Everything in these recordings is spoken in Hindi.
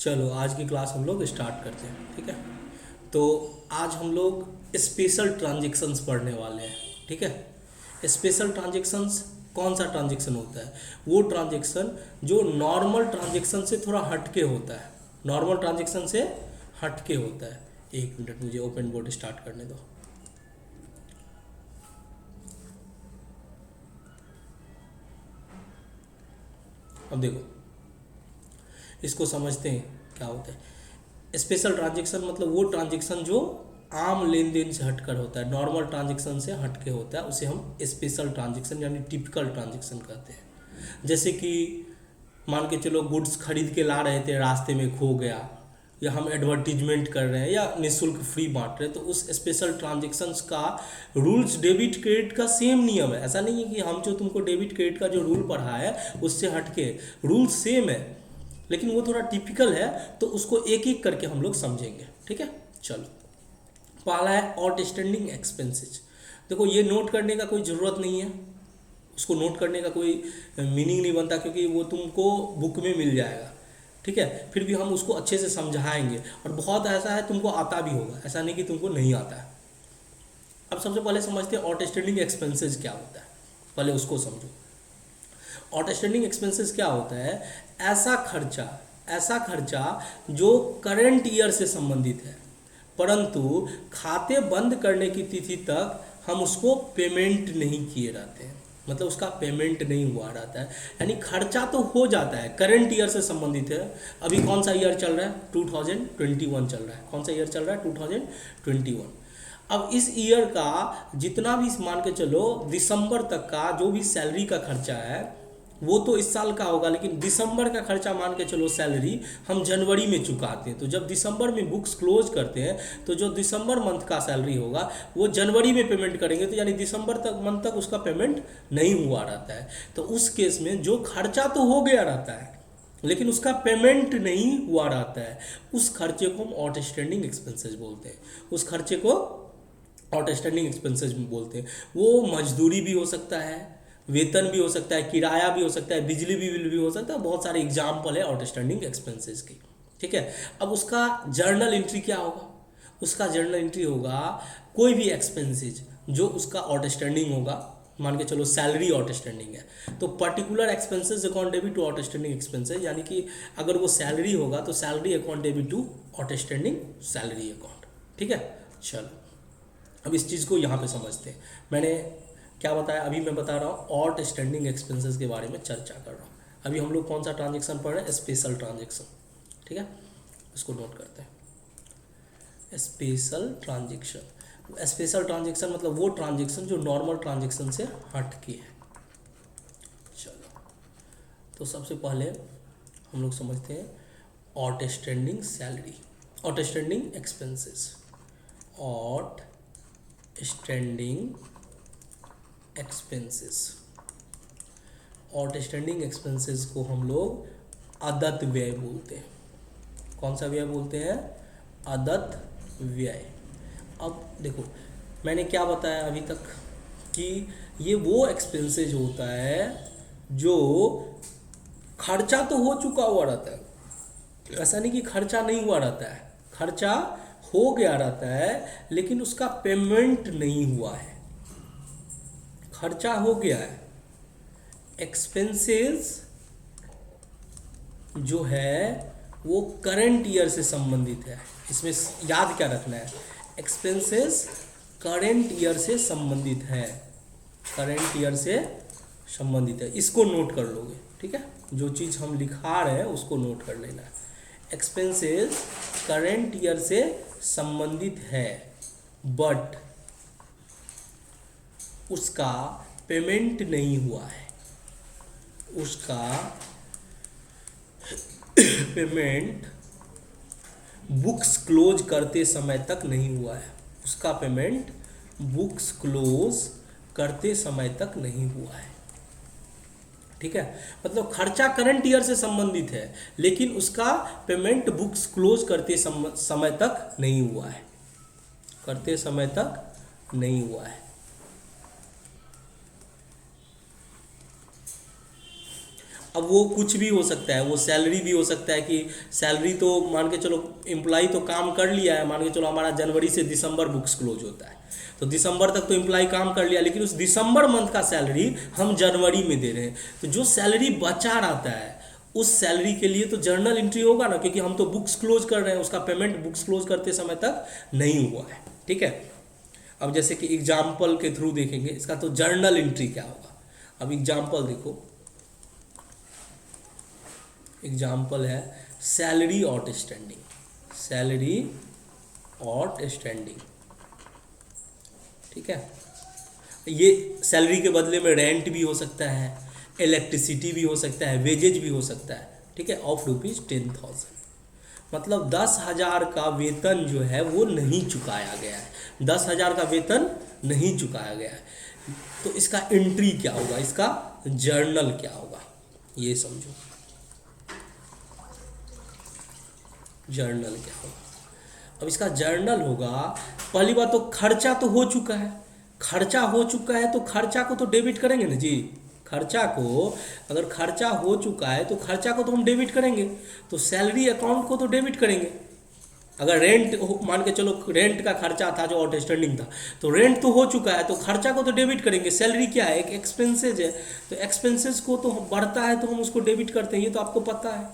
चलो आज की क्लास हम लोग स्टार्ट करते हैं। ठीक है, तो आज हम लोग स्पेशल ट्रांजेक्शन्स पढ़ने वाले हैं। ठीक है, स्पेशल ट्रांजेक्शन्स कौन सा ट्रांजेक्शन होता है? वो ट्रांजेक्शन जो नॉर्मल ट्रांजेक्शन से थोड़ा हटके होता है, नॉर्मल ट्रांजेक्शन से हटके होता है। एक मिनट, मुझे ओपन बोर्ड स्टार्ट करने दो। अब देखो, इसको समझते हैं क्या होता है। स्पेशल ट्रांजेक्शन मतलब वो ट्रांजेक्शन जो आम लेन देन से हटकर होता है, नॉर्मल ट्रांजेक्शन से हटके होता है, उसे हम स्पेशल ट्रांजेक्शन यानी टिपिकल ट्रांजेक्शन कहते हैं। जैसे कि मान के चलो गुड्स खरीद के ला रहे थे, रास्ते में खो गया, या हम एडवर्टीजमेंट कर रहे हैं या निःशुल्क फ्री बांट रहे हैं, तो उस स्पेशल ट्रांजेक्शन्स का रूल्स डेबिट क्रेडिट का सेम नियम है। ऐसा नहीं है कि हम जो तुमको डेबिट क्रेडिट का जो रूल पढ़ा है उससे हटके, रूल सेम है लेकिन वो थोड़ा टिपिकल है, तो उसको एक एक करके हम लोग समझेंगे। ठीक है, चलो। पहला है आउटस्टैंडिंग एक्सपेंसेस। देखो, ये नोट करने का कोई ज़रूरत नहीं है, उसको नोट करने का कोई मीनिंग नहीं बनता, क्योंकि वो तुमको बुक में मिल जाएगा। ठीक है, फिर भी हम उसको अच्छे से समझाएंगे, और बहुत ऐसा है तुमको आता भी होगा, ऐसा नहीं कि तुमको नहीं आता है। अब सबसे पहले समझते हैं आउटस्टैंडिंग एक्सपेंसेस क्या होता है, पहले उसको समझो। आउटस्टैंडिंग एक्सपेंसेस क्या होता है? ऐसा खर्चा जो करंट ईयर से संबंधित है, परंतु खाते बंद करने की तिथि तक हम उसको पेमेंट नहीं किए रहते हैं, मतलब उसका पेमेंट नहीं हुआ रहता है। यानी खर्चा तो हो जाता है, करंट ईयर से संबंधित है। अभी कौन सा ईयर चल रहा है? 2021 चल रहा है। कौन सा ईयर चल रहा है? 2021। अब इस ईयर का जितना भी मान के चलो दिसंबर तक का जो भी सैलरी का खर्चा है वो तो इस साल का होगा, लेकिन दिसंबर का खर्चा मान के चलो सैलरी हम जनवरी में चुकाते हैं, तो जब दिसंबर में बुक्स क्लोज करते हैं तो जो दिसंबर मंथ का सैलरी होगा वो जनवरी में पेमेंट करेंगे, तो यानी दिसंबर तक मंथ तक उसका पेमेंट नहीं हुआ रहता है। तो उस केस में जो खर्चा तो हो गया रहता है लेकिन उसका पेमेंट नहीं हुआ रहता है, उस खर्चे को हम आउटस्टैंडिंग एक्सपेंसेस बोलते हैं। उस खर्चे को आउटस्टैंडिंग एक्सपेंसेस बोलते हैं। वो मजदूरी भी हो सकता है, वेतन भी हो सकता है, किराया भी हो सकता है, बिजली बिल भी हो सकता है, बहुत सारे एग्जाम्पल है आउटस्टैंडिंग एक्सपेंसेस की। ठीक है, अब उसका जर्नल एंट्री क्या होगा? उसका जर्नल एंट्री होगा कोई भी एक्सपेंसेस जो उसका आउटस्टैंडिंग होगा। मान के चलो सैलरी आउटस्टैंडिंग है, तो particular expenses account debit to outstanding expenses, यानी कि अगर वो सैलरी होगा तो salary account debit to outstanding salary account. ठीक है, चलो अब इस चीज़ को यहाँ पे समझते हैं। मैंने क्या बताया? अभी मैं बता रहा हूँ आउटस्टैंडिंग एक्सपेंसेस के बारे में चर्चा कर रहा हूँ। अभी हम लोग कौन सा ट्रांजेक्शन पढ़ रहे हैं? Special transaction. ठीक है, इसको नोट करते हैं। स्पेशल ट्रांजेक्शन, स्पेशल ट्रांजेक्शन मतलब वो ट्रांजेक्शन जो नॉर्मल ट्रांजेक्शन से हट के है। चलो, तो सबसे पहले हम लोग समझते हैं outstanding salary, outstanding expenses, outstanding expenses. Outstanding expenses को हम लोग अदत्त व्यय बोलते हैं। कौन सा व्यय बोलते हैं? अदत्त व्यय। अब देखो, मैंने क्या बताया अभी तक कि ये वो एक्सपेंसेस होता है जो खर्चा तो हो चुका हुआ रहता है, ऐसा नहीं कि खर्चा नहीं हुआ रहता है, खर्चा हो गया रहता है लेकिन उसका पेमेंट नहीं हुआ है। खर्चा हो गया है, एक्सपेंसेस जो है वो करंट ईयर से संबंधित है। इसमें याद क्या रखना है? एक्सपेंसेस करंट ईयर से संबंधित है, करंट ईयर से संबंधित है, इसको नोट कर लोगे। ठीक है, जो चीज़ हम लिखा रहे हैं उसको नोट कर लेना है। एक्सपेंसेस करंट ईयर से संबंधित है बट उसका पेमेंट नहीं हुआ है, उसका पेमेंट बुक्स क्लोज करते समय तक नहीं हुआ है, उसका पेमेंट बुक्स क्लोज करते समय तक नहीं हुआ है। ठीक है, मतलब खर्चा करंट ईयर से संबंधित है लेकिन उसका पेमेंट बुक्स क्लोज करते समय तक नहीं हुआ है, करते समय तक नहीं हुआ है। अब वो कुछ भी हो सकता है, वो सैलरी भी हो सकता है कि सैलरी तो मान के चलो एम्प्लॉय तो काम कर लिया है, मान के चलो हमारा जनवरी से दिसंबर बुक्स क्लोज होता है, तो दिसंबर तक तो एम्प्लॉय काम कर लिया, लेकिन उस दिसंबर मंथ का सैलरी हम जनवरी में दे रहे हैं, तो जो सैलरी बचा रहता है उस सैलरी के लिए तो जर्नल एंट्री होगा ना, क्योंकि हम तो बुक्स क्लोज कर रहे हैं, उसका पेमेंट बुक्स क्लोज करते समय तक नहीं हुआ है। ठीक है, अब जैसे कि एग्जाम्पल के थ्रू देखेंगे इसका तो जर्नल एंट्री क्या होगा। अब एग्जाम्पल देखो, एग्जाम्पल है सैलरी आउटस्टैंडिंग, सैलरी आउटस्टैंडिंग। ठीक है, ये सैलरी के बदले में रेंट भी हो सकता है, इलेक्ट्रिसिटी भी हो सकता है, वेजेज भी हो सकता है। ठीक है, ऑफ ₹10,000, मतलब 10,000 का वेतन जो है वो नहीं चुकाया गया है, 10,000 का वेतन नहीं चुकाया गया है, तो इसका एंट्री क्या होगा, इसका जर्नल क्या होगा, ये समझो। जर्नल क्या होगा, अब इसका जर्नल होगा, पहली बात तो खर्चा तो हो चुका है, खर्चा हो चुका है तो खर्चा को तो डेबिट करेंगे ना जी, खर्चा को, अगर खर्चा हो चुका है तो खर्चा को तो हम डेबिट करेंगे, तो सैलरी अकाउंट को तो डेबिट करेंगे। अगर रेंट मान के चलो रेंट का खर्चा था जो आउटस्टैंडिंग था, तो रेंट तो हो चुका है तो खर्चा को तो डेबिट करेंगे। सैलरी क्या है, एक एक्सपेंसेज है, तो एक्सपेंसेज को तो बढ़ता है तो हम उसको डेबिट करते हैं, ये तो आपको पता है।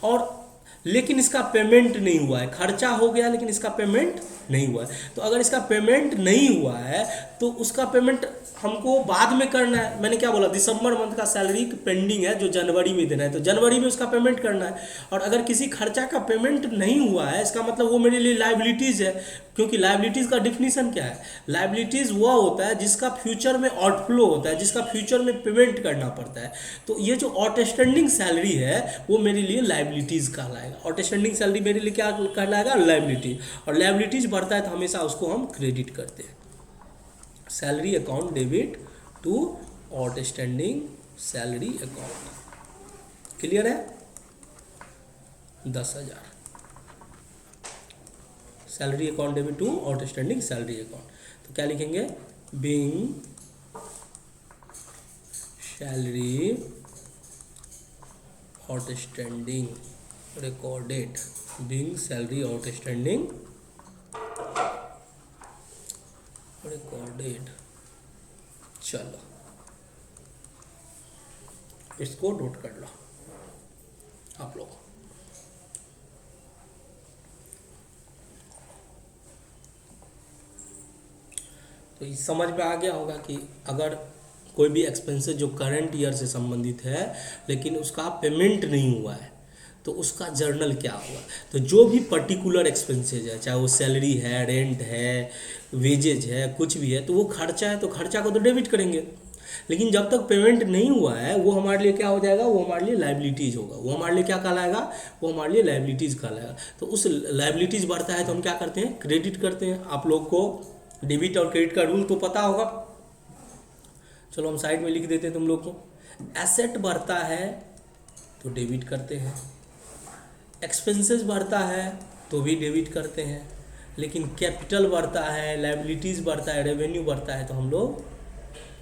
और लेकिन इसका पेमेंट नहीं हुआ है, खर्चा हो गया लेकिन इसका पेमेंट नहीं हुआ है, तो अगर इसका पेमेंट नहीं हुआ है तो उसका पेमेंट हमको बाद में करना है। मैंने क्या बोला, दिसंबर मंथ का सैलरी पेंडिंग है जो जनवरी में देना है, तो जनवरी में उसका पेमेंट करना है। और अगर किसी खर्चा का पेमेंट नहीं हुआ है, इसका मतलब वो मेरे लिए लाइबिलिटीज़ है, क्योंकि लाइबिलिटीज़ का डिफिनीशन क्या है, लाइबिलिटीज़ वह होता है जिसका फ्यूचर में आउटफ्लो होता है, जिसका फ्यूचर में पेमेंट करना पड़ता है। तो ये जो आउटस्टैंडिंग सैलरी है वो मेरे लिए लाइबिलिटीज़ कहलाएगा, आउटस्टैंडिंग सैलरी मेरे लिए क्या कहलाएगा, लाइबिलिटी, और लाइबिलिटीज़ बढ़ता है तो हमेशा उसको हम क्रेडिट करते हैं। Salary account debit to outstanding salary account, clear है। 10,000 salary account debit to outstanding salary account, तो क्या लिखेंगे, being salary outstanding recorded, being salary outstanding recorded. चलो इसको नोट कर लो आप लोग। तो ये समझ में आ गया होगा कि अगर कोई भी एक्सपेंसेस जो करंट ईयर से संबंधित है लेकिन उसका पेमेंट नहीं हुआ है तो उसका जर्नल क्या होगा। तो जो भी पर्टिकुलर एक्सपेंसेज है, चाहे वो सैलरी है, रेंट है, वेजेज है, कुछ भी है, तो वो खर्चा है तो खर्चा को तो डेबिट करेंगे, लेकिन जब तक पेमेंट नहीं हुआ है वो हमारे लिए क्या हो जाएगा, वो हमारे लिए लाइबिलिटीज़ होगा, वो हमारे लिए क्या कहलाएगा, वो हमारे लिए लाइबिलिटीज़ कहलाएगा। तो उस लाइबिलिटीज़ बढ़ता है तो हम क्या करते हैं, क्रेडिट करते हैं। आप लोग को डेबिट और क्रेडिट का रूल तो पता होगा, चलो हम साइड में लिख देते हैं तुम लोग को। एसेट बढ़ता है तो डेबिट करते हैं, एक्सपेंसेस बढ़ता है तो भी डेबिट करते हैं, लेकिन कैपिटल बढ़ता है, लाइबिलिटीज़ बढ़ता है, रेवेन्यू बढ़ता है तो हम लोग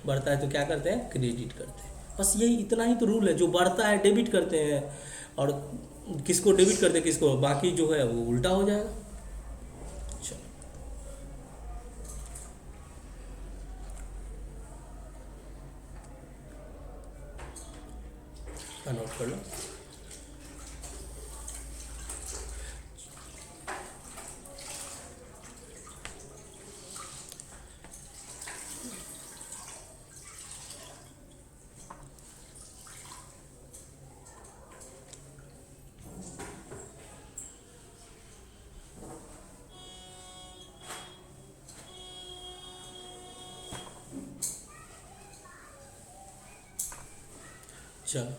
बढ़ता है तो क्या करते हैं, क्रेडिट करते हैं। बस यही इतना ही तो रूल है, जो बढ़ता है डेबिट करते हैं और किसको डेबिट करते हैं किसको, बाकी जो है वो उल्टा हो जाएगा। चलो नोट कर लो। चलो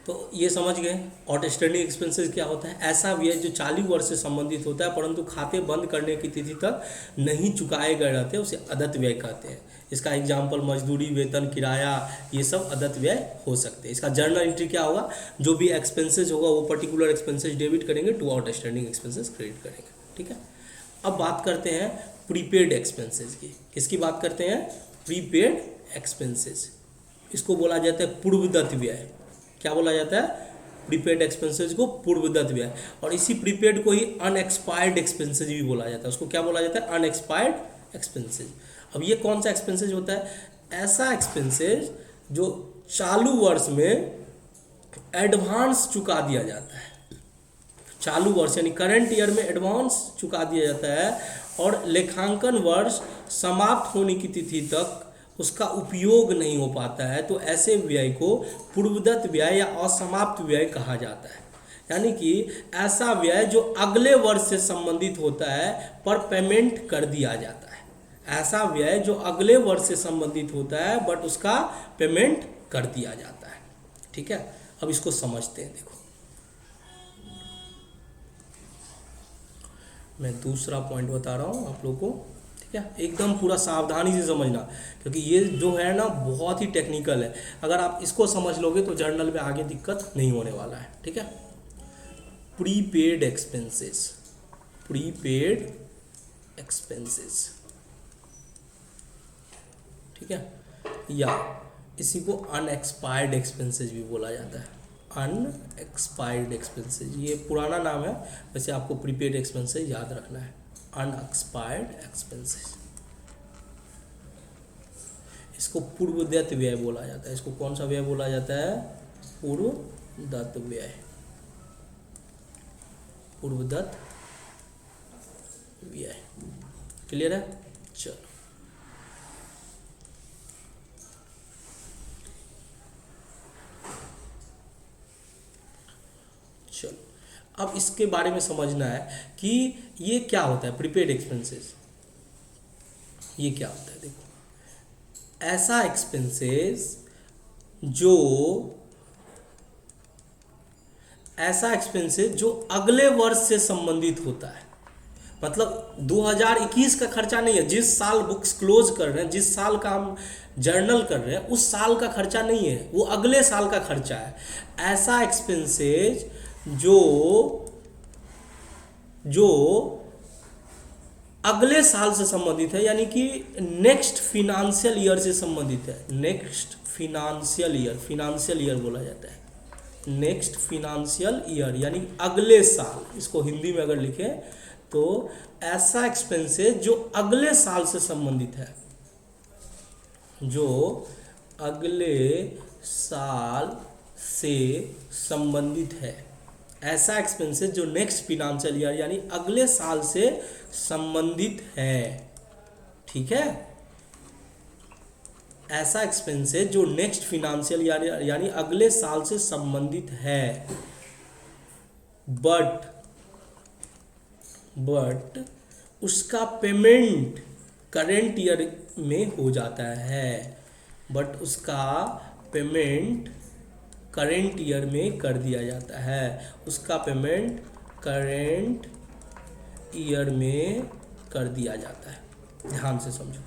तो ये समझ गए आउटस्टैंडिंग एक्सपेंसेस क्या होता है। ऐसा व्यय जो चालू वर्ष से संबंधित होता है परंतु खाते बंद करने की तिथि तक नहीं चुकाए गए रहते हैं, उसे अदत्त व्यय कहते हैं। इसका एग्जाम्पल मजदूरी, वेतन, किराया, ये सब अदत्त व्यय हो सकते हैं। इसका जर्नल एंट्री क्या होगा, जो भी एक्सपेंसेस होगा वो पर्टिकुलर एक्सपेंसेस डेबिट करेंगे, टू आउटस्टैंडिंग एक्सपेंसेस क्रेडिट करेंगे। ठीक है, अब बात करते हैं प्रीपेड एक्सपेंसेस की। किसकी बात करते हैं, प्रीपेड एक्सपेंसेस। इसको बोला जाता है पूर्वदत्त व्यय। क्या बोला जाता है? प्रीपेड एक्सपेंसेस को पूर्वदत्त व्यय, और इसी प्रीपेड को ही अनएक्सपायर्ड एक्सपेंसेस भी बोला जाता है। उसको क्या बोला जाता है? Unexpired expenses. अब ये कौन सा एक्सपेंसेस होता है? ऐसा एक्सपेंसेस जो चालू वर्ष में एडवांस चुका दिया जाता है। चालू वर्ष यानी करंट ईयर में एडवांस चुका दिया जाता है, और लेखांकन वर्ष समाप्त होने की तिथि तक उसका उपयोग नहीं हो पाता है, तो ऐसे व्यय को पूर्वदत्त व्यय या असमाप्त व्यय कहा जाता है। यानी कि ऐसा व्यय जो अगले वर्ष से संबंधित होता है पर पेमेंट कर दिया जाता है। ऐसा व्यय जो अगले वर्ष से संबंधित होता है बट उसका पेमेंट कर दिया जाता है। ठीक है, अब इसको समझते हैं। देखो, मैं दूसरा पॉइंट बता रहा हूँ आप लोगों को, ठीक है? एकदम पूरा सावधानी से समझना, क्योंकि ये जो है ना बहुत ही टेक्निकल है। अगर आप इसको समझ लोगे तो जर्नल में आगे दिक्कत नहीं होने वाला है। ठीक है, प्रीपेड एक्सपेंसेस, प्रीपेड एक्सपेंसेस, ठीक है, या इसी को अनएक्सपायर्ड एक्सपेंसेस भी बोला जाता है। अनएक्सपायर्ड एक्सपेंसेस ये पुराना नाम है, वैसे आपको प्रीपेड एक्सपेंसेस याद रखना है। अनएक्सपायर्ड एक्सपेंसेस, इसको पूर्वदत्त व्यय बोला जाता है। इसको कौन सा व्यय बोला जाता है? पूर्वदत्त व्यय, पूर्वदत्त व्यय। क्लियर है? चलो, चलो अब इसके बारे में समझना है कि ये क्या होता है प्रीपेड एक्सपेंसेस। ये क्या होता है? देखो, ऐसा एक्सपेंसेस जो अगले वर्ष से संबंधित होता है। मतलब 2021 का खर्चा नहीं है, जिस साल बुक्स क्लोज कर रहे हैं, जिस साल का हम जर्नल कर रहे हैं, उस साल का खर्चा नहीं है, वो अगले साल का खर्चा है। ऐसा एक्सपेंसेस जो अगले साल से संबंधित है, यानी कि नेक्स्ट फिनेंशियल ईयर से संबंधित है। नेक्स्ट फिनेंशियल ईयर बोला जाता है। नेक्स्ट फिनेंशियल ईयर यानी अगले साल। इसको हिंदी में अगर लिखें तो ऐसा एक्सपेंसेस जो अगले साल से संबंधित है, जो अगले साल से संबंधित है। ऐसा एक्सपेंसेस जो नेक्स्ट फिनेंशियल ईयर यानी अगले साल से संबंधित है। ठीक है, ऐसा एक्सपेंसेस जो नेक्स्ट फिनेंशियल ईयर यानी अगले साल से संबंधित है, बट उसका पेमेंट करेंट ईयर में हो जाता है। बट उसका पेमेंट करेंट ईयर में कर दिया जाता है। उसका पेमेंट करेंट ईयर में कर दिया जाता है। ध्यान से समझो।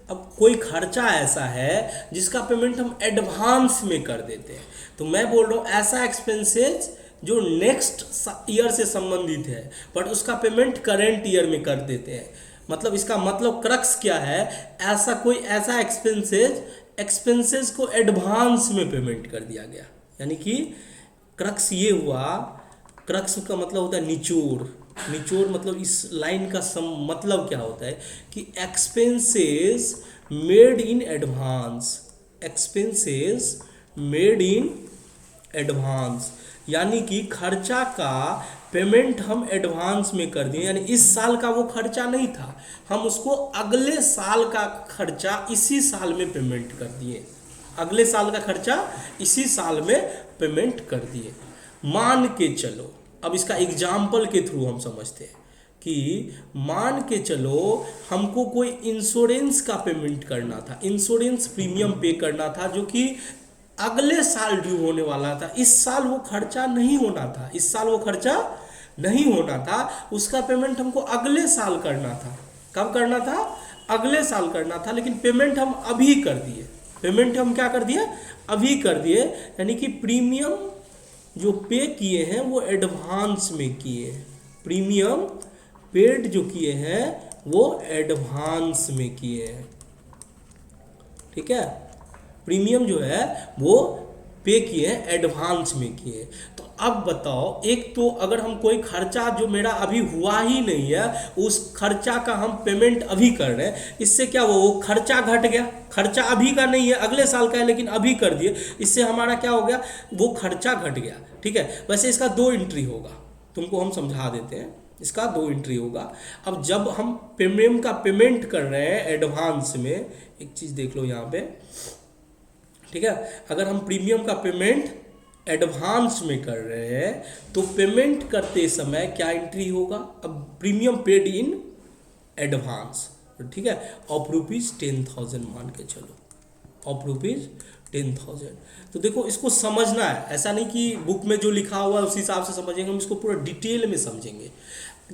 अब कोई खर्चा ऐसा है जिसका पेमेंट हम एडवांस में कर देते हैं, तो मैं बोल रहा हूँ ऐसा एक्सपेंसेस जो नेक्स्ट ईयर से संबंधित है बट उसका पेमेंट करेंट ईयर में कर देते हैं। मतलब इसका मतलब क्रक्स क्या है? ऐसा एक्सपेंसेस को एडवांस में पेमेंट कर दिया गया। यानी कि क्रक्स ये हुआ, क्रक्स का मतलब होता है निचोड़। निचोड़ मतलब इस लाइन का मतलब क्या होता है कि expenses made in advance, expenses made in advance, यानी कि खर्चा का पेमेंट हम एडवांस में कर दिए। यानी इस साल का वो खर्चा नहीं था, हम उसको अगले साल का खर्चा इसी साल में पेमेंट कर दिए। अगले साल का खर्चा इसी साल में पेमेंट कर दिए। मान के चलो, अब इसका एग्जाम्पल के थ्रू हम समझते हैं कि मान के चलो हमको कोई इंश्योरेंस का पेमेंट करना था, इंश्योरेंस प्रीमियम पे करना था जो कि अगले साल ड्यू होने वाला था। इस साल वो खर्चा नहीं होना था, इस साल वो खर्चा नहीं होना था, उसका पेमेंट हमको अगले साल करना था। कब करना था? अगले साल करना था, लेकिन पेमेंट हम अभी कर दिए। पेमेंट हम क्या कर दिए? अभी कर दिए। यानी कि प्रीमियम जो पे किए हैं वो एडवांस में किए। प्रीमियम पेड जो किए हैं वो एडवांस में किए हैं, ठीक है। प्रीमियम जो है वो पे किए हैं, एडवांस में किए हैं। तो अब बताओ, एक तो अगर हम कोई खर्चा जो मेरा अभी हुआ ही नहीं है, उस खर्चा का हम पेमेंट अभी कर रहे हैं, इससे क्या हुआ, वो खर्चा घट गया। खर्चा अभी का नहीं है, अगले साल का है, लेकिन अभी कर दिए, इससे हमारा क्या हो गया, वो खर्चा घट गया, ठीक है। वैसे इसका 2 एंट्री होगा, तुमको हम समझा देते हैं। इसका 2 एंट्री होगा। अब जब हम प्रीमियम का पेमेंट कर रहे हैं एडवांस में, एक चीज़ देख लो यहाँ पे, ठीक है। अगर हम प्रीमियम का पेमेंट एडवांस में कर रहे हैं तो पेमेंट करते समय क्या एंट्री होगा, अब प्रीमियम पेड इन एडवांस, ठीक है, ऑफ ₹10,000 मान के चलो, ऑफ ₹10,000। तो देखो इसको समझना है, ऐसा नहीं कि बुक में जो लिखा हुआ है उस हिसाब से समझेंगे, हम इसको पूरा डिटेल में समझेंगे।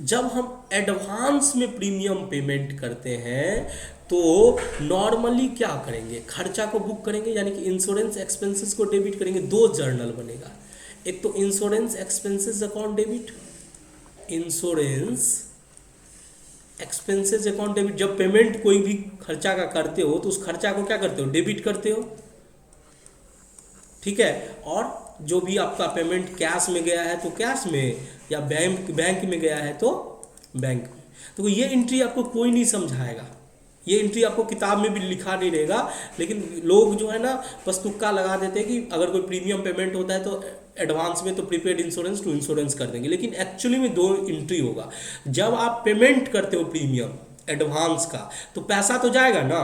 जब हम एडवांस में प्रीमियम पेमेंट करते हैं तो नॉर्मली क्या करेंगे, खर्चा को बुक करेंगे, यानी कि इंश्योरेंस एक्सपेंसेस को डेबिट करेंगे। 2 जर्नल बनेगा, एक तो insurance expenses account debit, insurance expenses account debit. जब पेमेंट कोई भी खर्चा का करते हो तो उस खर्चा को क्या करते हो, डेबिट करते हो, ठीक है। और जो भी आपका पेमेंट कैश में गया है तो कैश में, या बैंक में गया है तो बैंक में। तो ये एंट्री आपको कोई नहीं समझाएगा, ये एंट्री आपको किताब में भी लिखा नहीं रहेगा, लेकिन लोग जो है ना बस तुक्का लगा देते हैं कि अगर कोई प्रीमियम पेमेंट होता है तो एडवांस में तो प्रीपेड इंश्योरेंस टू इंश्योरेंस कर देंगे, लेकिन एक्चुअली में 2 एंट्री होगा। जब आप पेमेंट करते हो प्रीमियम एडवांस का तो पैसा तो जाएगा ना,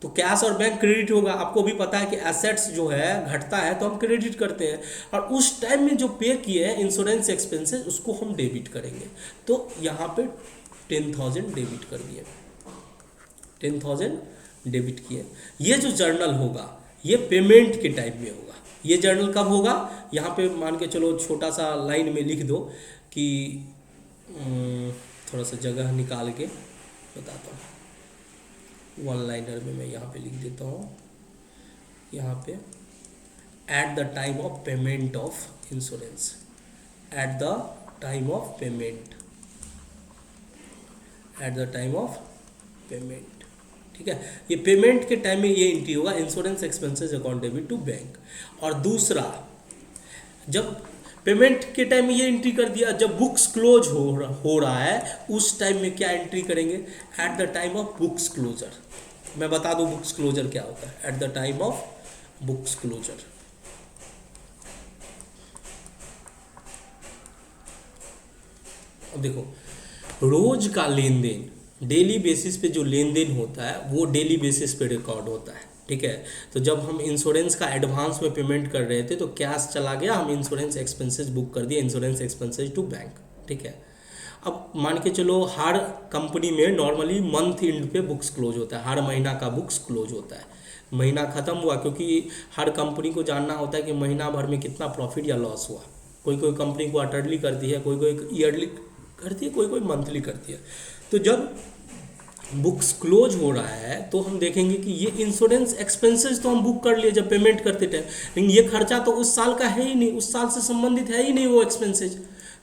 तो कैश और बैंक क्रेडिट होगा। आपको भी पता है कि एसेट्स जो है घटता है तो हम क्रेडिट करते हैं, और उस टाइम में जो पे किए हैं इंश्योरेंस एक्सपेंसेस उसको हम डेबिट करेंगे। तो यहाँ पे 10,000 डेबिट कर दिए, 10,000 डेबिट किए। ये जो जर्नल होगा ये पेमेंट के टाइम में होगा। ये जर्नल कब होगा, यहाँ पे मान के चलो छोटा सा लाइन में लिख दो कि थोड़ा सा जगह निकाल के बताता हूँ, 1 लाइनर में मैं यहाँ पे लिख देता हूँ, यहाँ पे eight the time of payment of insurance, eight the time of payment, eight the time of payment, ठीक है। ये पेमेंट के टाइम में ये एंट्री होगा, insurance expenses account debit to bank. और दूसरा, जब पेमेंट के टाइम में ये एंट्री कर दिया, जब बुक्स क्लोज हो रहा है उस टाइम में क्या एंट्री करेंगे, at the time of books closure. मैं बता दूं बुक्स क्लोजर क्या होता है, at the time of books closure. अब देखो, रोज का लेन देन, डेली बेसिस पे जो लेन देन होता है वो डेली बेसिस पे रिकॉर्ड होता है, ठीक है। तो जब हम इंश्योरेंस का एडवांस में पेमेंट कर रहे थे तो कैश चला गया, हम इंश्योरेंस एक्सपेंसेस बुक कर दिए, इंश्योरेंस एक्सपेंसेस टू बैंक, ठीक है। अब मान के चलो हर कंपनी में नॉर्मली मंथ एंड पे बुक्स क्लोज होता है, हर महीना का बुक्स क्लोज होता है। महीना ख़त्म हुआ, क्योंकि हर कंपनी को जानना होता है कि महीना भर में कितना प्रॉफिट या लॉस हुआ। कोई कोई कंपनी क्वार्टरली करती है, कोई कोई ईयरली करती है, कोई कोई मंथली करती है। तो जब बुक्स क्लोज हो रहा है तो हम देखेंगे कि ये इंश्योरेंस एक्सपेंसेस तो हम बुक कर लिए जब पेमेंट करते टाइम, लेकिन ये खर्चा तो उस साल का है ही नहीं, उस साल से संबंधित है ही नहीं वो एक्सपेंसेज।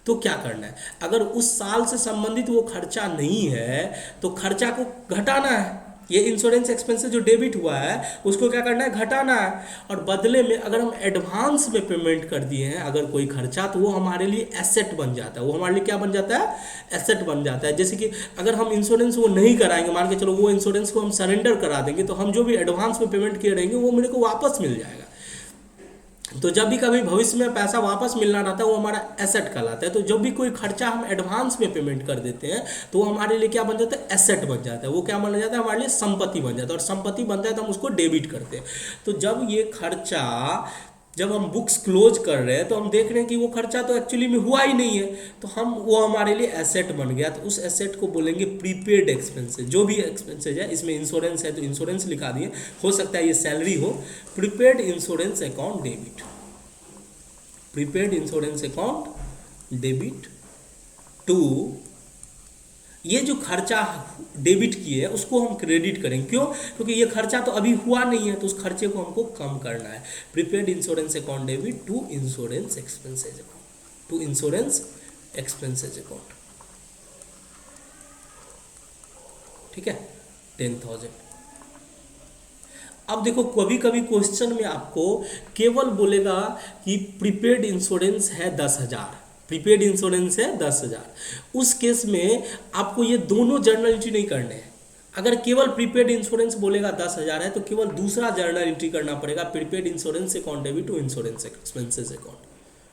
तो क्या करना है, अगर उस साल से संबंधित वो खर्चा नहीं है तो खर्चा को घटाना है। ये इंश्योरेंस एक्सपेंसेस जो डेबिट हुआ है उसको क्या करना है, घटाना है। और बदले में अगर हम एडवांस में पेमेंट कर दिए हैं अगर कोई खर्चा, तो वो हमारे लिए एसेट बन जाता है। वो हमारे लिए क्या बन जाता है, एसेट बन जाता है। जैसे कि अगर हम इंश्योरेंस वो नहीं कराएंगे, मान के चलो वो इंश्योरेंस को हम सरेंडर करा देंगे, तो हम जो भी एडवांस में पेमेंट किए रहेंगे वो मेरे को वापस मिल जाएगा। तो जब भी कभी भविष्य में पैसा वापस मिलना रहता है वो हमारा एसेट कहलाता है। तो जब भी कोई खर्चा हम एडवांस में पेमेंट कर देते हैं तो वो हमारे लिए क्या बन जाता है, एसेट बन जाता है। वो क्या बन जाता है, हमारे लिए संपत्ति बन जाता है, और संपत्ति बनता है तो हम उसको डेबिट करते हैं। तो जब ये खर्चा, जब हम बुक्स क्लोज कर रहे हैं तो हम देख रहे हैं कि वो खर्चा तो एक्चुअली में हुआ ही नहीं है, तो हम वो हमारे लिए एसेट बन गया। तो उस एसेट को बोलेंगे प्रीपेड एक्सपेंसेस। जो भी एक्सपेंसेज है, इसमें इंश्योरेंस है तो इंश्योरेंस लिखा दिए, हो सकता है ये सैलरी हो, prepaid insurance account debit, prepaid insurance account debit to, ये जो खर्चा डेबिट किए है उसको हम क्रेडिट करेंगे। क्यों, क्योंकि ये खर्चा तो अभी हुआ नहीं है, तो उस खर्चे को हमको कम करना है। Prepaid insurance account debit to insurance expenses account, to insurance expenses account. ठीक है, 10,000। अब देखो कभी कभी क्वेश्चन में आपको केवल बोलेगा कि प्रीपेड इंश्योरेंस है 10,000, प्रीपेड इंश्योरेंस है 10,000। उस केस में आपको ये दोनों जर्नल एंट्री नहीं करने हैं। अगर केवल प्रीपेड इंश्योरेंस बोलेगा 10,000 है तो केवल दूसरा जर्नल एंट्री करना पड़ेगा, prepaid insurance account debit to insurance expenses account,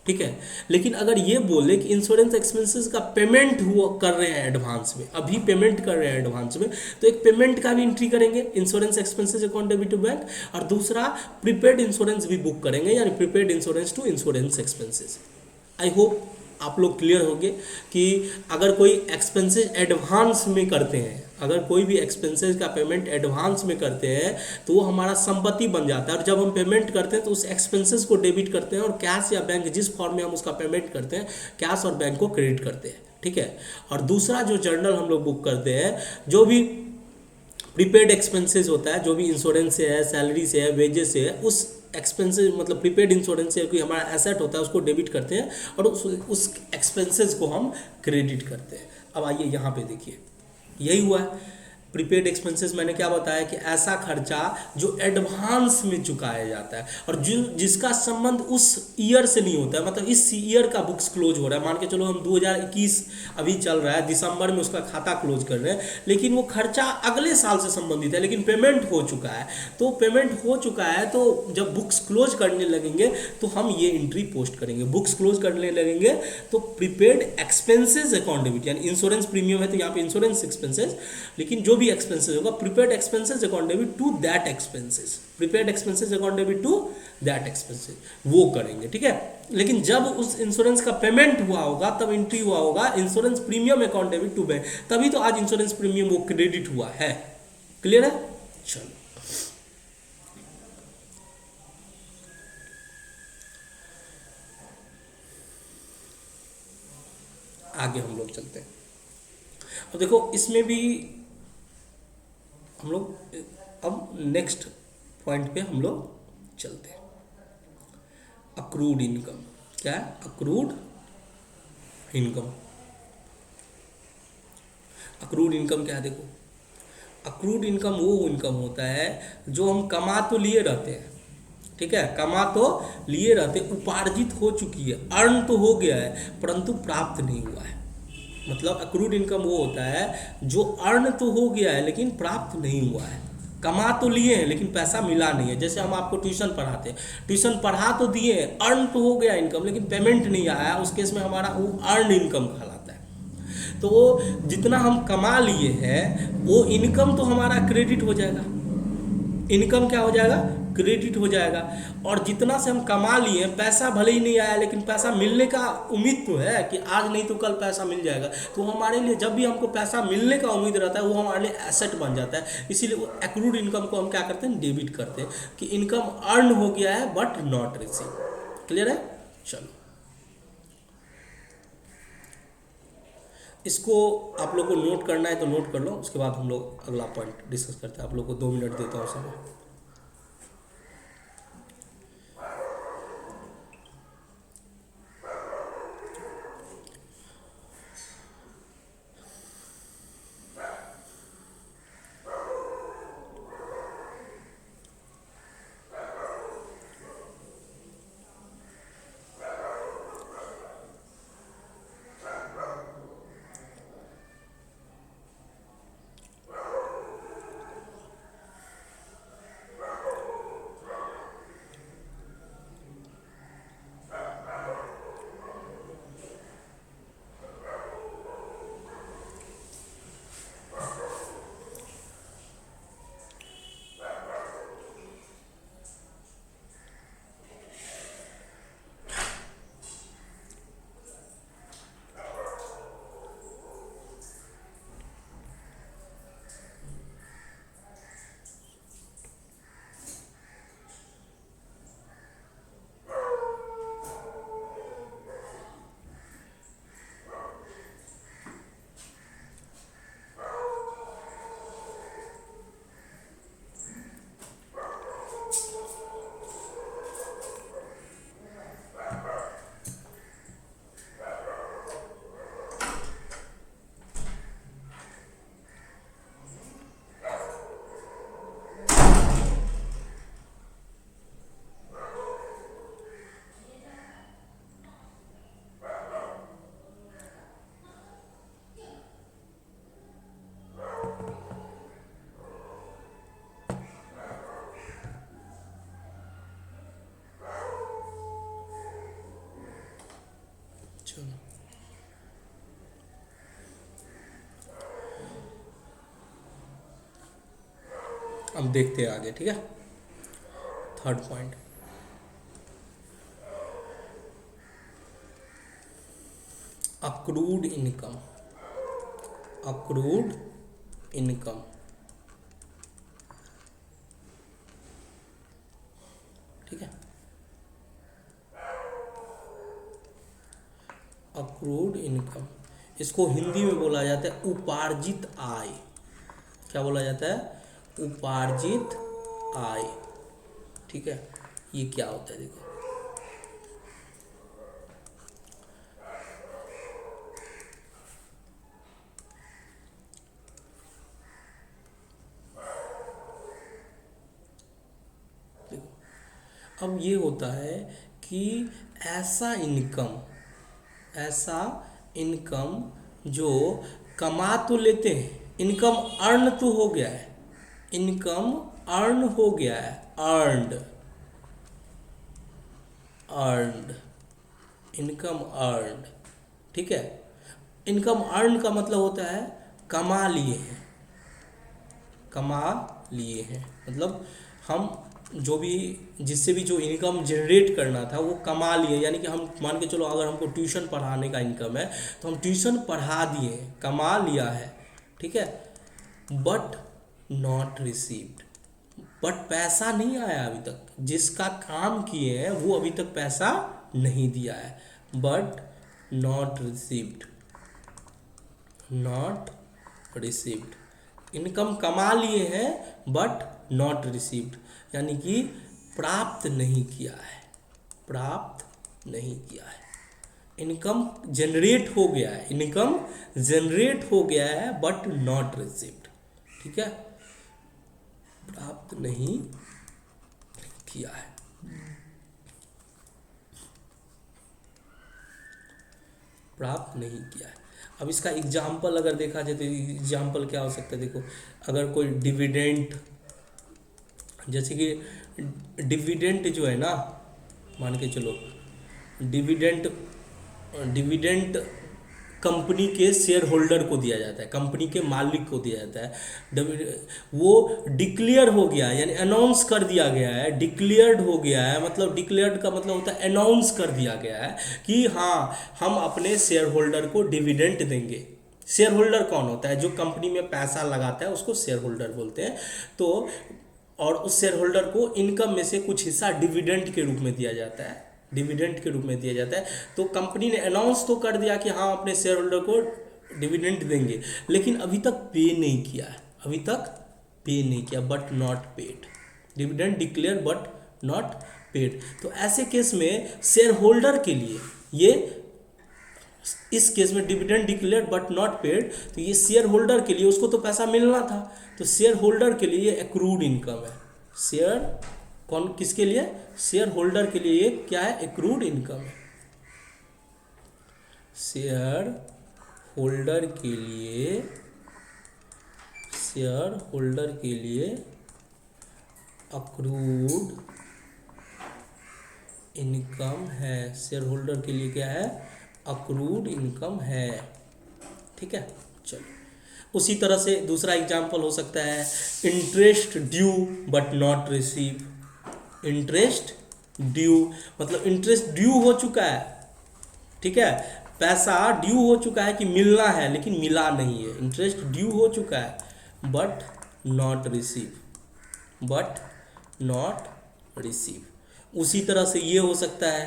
ठीक है। लेकिन अगर ये बोले कि इंश्योरेंस एक्सपेंसेस का पेमेंट हुआ कर रहे हैं एडवांस में, अभी पेमेंट कर रहे हैं एडवांस में, तो एक पेमेंट का भी एंट्री करेंगे insurance expenses account debit to bank, और दूसरा प्रीपेड इंश्योरेंस भी बुक करेंगे, यानी prepaid insurance to insurance expenses. I hope आप लोग क्लियर होंगे कि अगर कोई एक्सपेंसेस एडवांस में करते हैं, अगर कोई भी एक्सपेंसेस का पेमेंट एडवांस में करते हैं तो वो हमारा संपत्ति बन जाता है, और जब हम पेमेंट करते हैं तो उस एक्सपेंसेस को डेबिट करते हैं, और कैश या बैंक जिस फॉर्म में हम उसका पेमेंट करते हैं कैश और बैंक को क्रेडिट करते हैं, ठीक है। और दूसरा जो जर्नल हम लोग बुक करते हैं, जो भी प्रीपेड एक्सपेंसेस होता है, जो भी इंश्योरेंस से है, सैलरी से है, वेजेस से है, उस एक्सपेंसेस मतलब प्रीपेड इंश्योरेंस से कोई हमारा एसेट होता है उसको डेबिट करते हैं, और उस एक्सपेंसेस को हम क्रेडिट करते हैं। अब आइए यहाँ पे देखिए, यही हुआ है। प्रीपेड एक्सपेंसेस मैंने क्या बताया कि ऐसा खर्चा जो एडवांस में चुकाया जाता है और जिसका संबंध उस ईयर से नहीं होता है, मतलब इस ईयर का बुक्स क्लोज हो रहा है, मान के चलो हम 2021 अभी चल रहा है, दिसंबर में उसका खाता क्लोज कर रहे हैं, लेकिन वो खर्चा अगले साल से संबंधित है, लेकिन पेमेंट हो चुका है। तो पेमेंट हो चुका है तो जब बुक्स क्लोज करने लगेंगे तो हम ये एंट्री पोस्ट करेंगे, बुक्स क्लोज करने लगेंगे तो प्रीपेड एक्सपेंसेस अकाउंट डेबिट, यानी इंश्योरेंस प्रीमियम है तो यहाँ पे इंश्योरेंस एक्सपेंसेस, लेकिन जो भी एक्सपेंसेस होगा prepaid expenses account debit to that expenses, prepaid expenses account debit to that expenses वो करेंगे, ठीक है। लेकिन जब उस इंश्योरेंस का पेमेंट हुआ होगा तब एंट्री हुआ होगा insurance premium account debit to bank, तभी तो आज इंश्योरेंस प्रीमियम वो क्रेडिट हुआ है। क्लियर है? चलो आगे हम लोग चलते हैं। अब देखो इसमें भी हम लोग अब नेक्स्ट पॉइंट पे हम लोग चलते हैं। अक्रूड इनकम क्या है? Accrued income. अक्रूड इनकम क्या है? देखो अक्रूड इनकम वो इनकम होता है जो हम कमा तो लिए रहते हैं, ठीक है, कमा तो लिए रहते, उपार्जित हो चुकी है, अर्न तो हो गया है परंतु प्राप्त नहीं हुआ है। मतलब अक्रूड इनकम वो होता है जो अर्न तो हो गया है लेकिन प्राप्त नहीं हुआ है। कमा तो लिए हैं लेकिन पैसा मिला नहीं है। जैसे हम आपको ट्यूशन पढ़ाते हैं, ट्यूशन पढ़ा तो दिए, अर्न तो हो गया इनकम लेकिन पेमेंट नहीं आया, उस केस में हमारा वो अर्न इनकम कहलाता है। तो वो जितना हम कमा लिए हैं वो इनकम तो हमारा क्रेडिट हो जाएगा, इनकम क्या हो जाएगा? क्रेडिट हो जाएगा। और जितना से हम कमा लिए पैसा भले ही नहीं आया लेकिन पैसा मिलने का उम्मीद तो है कि आज नहीं तो कल पैसा मिल जाएगा, तो हमारे लिए जब भी हमको पैसा मिलने का उम्मीद रहता है वो हमारे लिए एसेट बन जाता है। इसीलिए वो एक्रूड इनकम को हम क्या करते हैं? डेबिट करते हैं कि इनकम अर्न हो गया है बट नॉट रिसीव। क्लियर है? चलो इसको आप लोग को नोट करना है तो नोट कर लो, उसके बाद हम लोग अगला पॉइंट डिस्कस करते हैं। आप लोग को 2 मिनट देता हूँ समय। हम देखते हैं आगे, ठीक है। Third point, accrued income. Accrued income, ठीक है। अक्रूड इनकम, इसको हिंदी में बोला जाता है उपार्जित आय। क्या बोला जाता है? उपार्जित आय, ठीक है। ये क्या होता है देखो, अब ये होता है कि ऐसा इनकम, ऐसा इनकम जो कमा तो लेते हैं, इनकम अर्न तो हो गया है, इनकम अर्न हो गया है, अर्नड, अर्नड, इनकम अर्नड, ठीक है। इनकम अर्न का मतलब होता है कमा लिए हैं, कमा लिए हैं, मतलब हम जो भी, जिससे भी जो इनकम जनरेट करना था वो कमा लिए, यानी कि हम मान के चलो अगर हमको ट्यूशन पढ़ाने का इनकम है तो हम ट्यूशन पढ़ा दिए, कमा लिया है, ठीक है। बट नॉट रिसीव्ड, बट पैसा नहीं आया अभी तक, जिसका काम किए हैं वो अभी तक पैसा नहीं दिया है, but not received, not received. Income कमा लिए हैं बट नॉट रिसीव्ड, यानी कि प्राप्त नहीं किया है, प्राप्त नहीं किया है। इनकम जनरेट हो गया है, इनकम जनरेट हो गया है बट नॉट रिसीव्ड, ठीक है। प्राप्त नहीं किया है, प्राप्त नहीं किया है। अब इसका एग्जाम्पल अगर देखा जाए तो एग्जाम्पल क्या हो सकता है, देखो अगर कोई डिविडेंट, जैसे कि डिविडेंट जो है ना, मान के चलो डिविडेंट, डिविडेंट कंपनी के शेयर होल्डर को दिया जाता है, कंपनी के मालिक को दिया जाता है, वो डिक्लेयर हो गया है, यानी अनाउंस कर दिया गया है, डिक्लेयर्ड हो गया है, मतलब डिक्लेयर्ड का मतलब होता है अनाउंस कर दिया गया है कि हाँ हम अपने शेयर होल्डर को डिविडेंट देंगे। शेयर होल्डर कौन होता है? जो कंपनी में पैसा लगाता है उसको शेयर होल्डर बोलते हैं। तो और उस शेयर होल्डर को इनकम में से कुछ हिस्सा डिविडेंट के रूप में दिया जाता है, डिविडेंट के रूप में दिया जाता है। तो कंपनी ने अनाउंस तो कर दिया कि हाँ अपने शेयर होल्डर को डिविडेंट देंगे, लेकिन अभी तक पे नहीं किया है, अभी तक पे नहीं किया, but not paid, dividend declare but not paid. तो ऐसे केस में शेयर होल्डर के लिए ये, इस केस में dividend declare but not paid, तो ये शेयर होल्डर के लिए, उसको तो पैसा मिलना था, तो शेयर होल्डर के लिए ये एक्रूड इनकम है। शेयर कौन, किसके लिए? शेयर होल्डर के लिए ये क्या है? एक्रूड इनकम है। शेयर होल्डर के लिए, शेयर होल्डर के लिए अक्रूड इनकम है, शेयर होल्डर के लिए क्या है? अक्रूड इनकम है, ठीक है। चलो उसी तरह से दूसरा एग्जांपल हो सकता है interest due but not receive. Interest due मतलब इंटरेस्ट ड्यू हो चुका है, ठीक है, पैसा ड्यू हो चुका है कि मिलना है लेकिन मिला नहीं है, इंटरेस्ट ड्यू हो चुका है but not receive, but not receive. उसी तरह से ये हो सकता है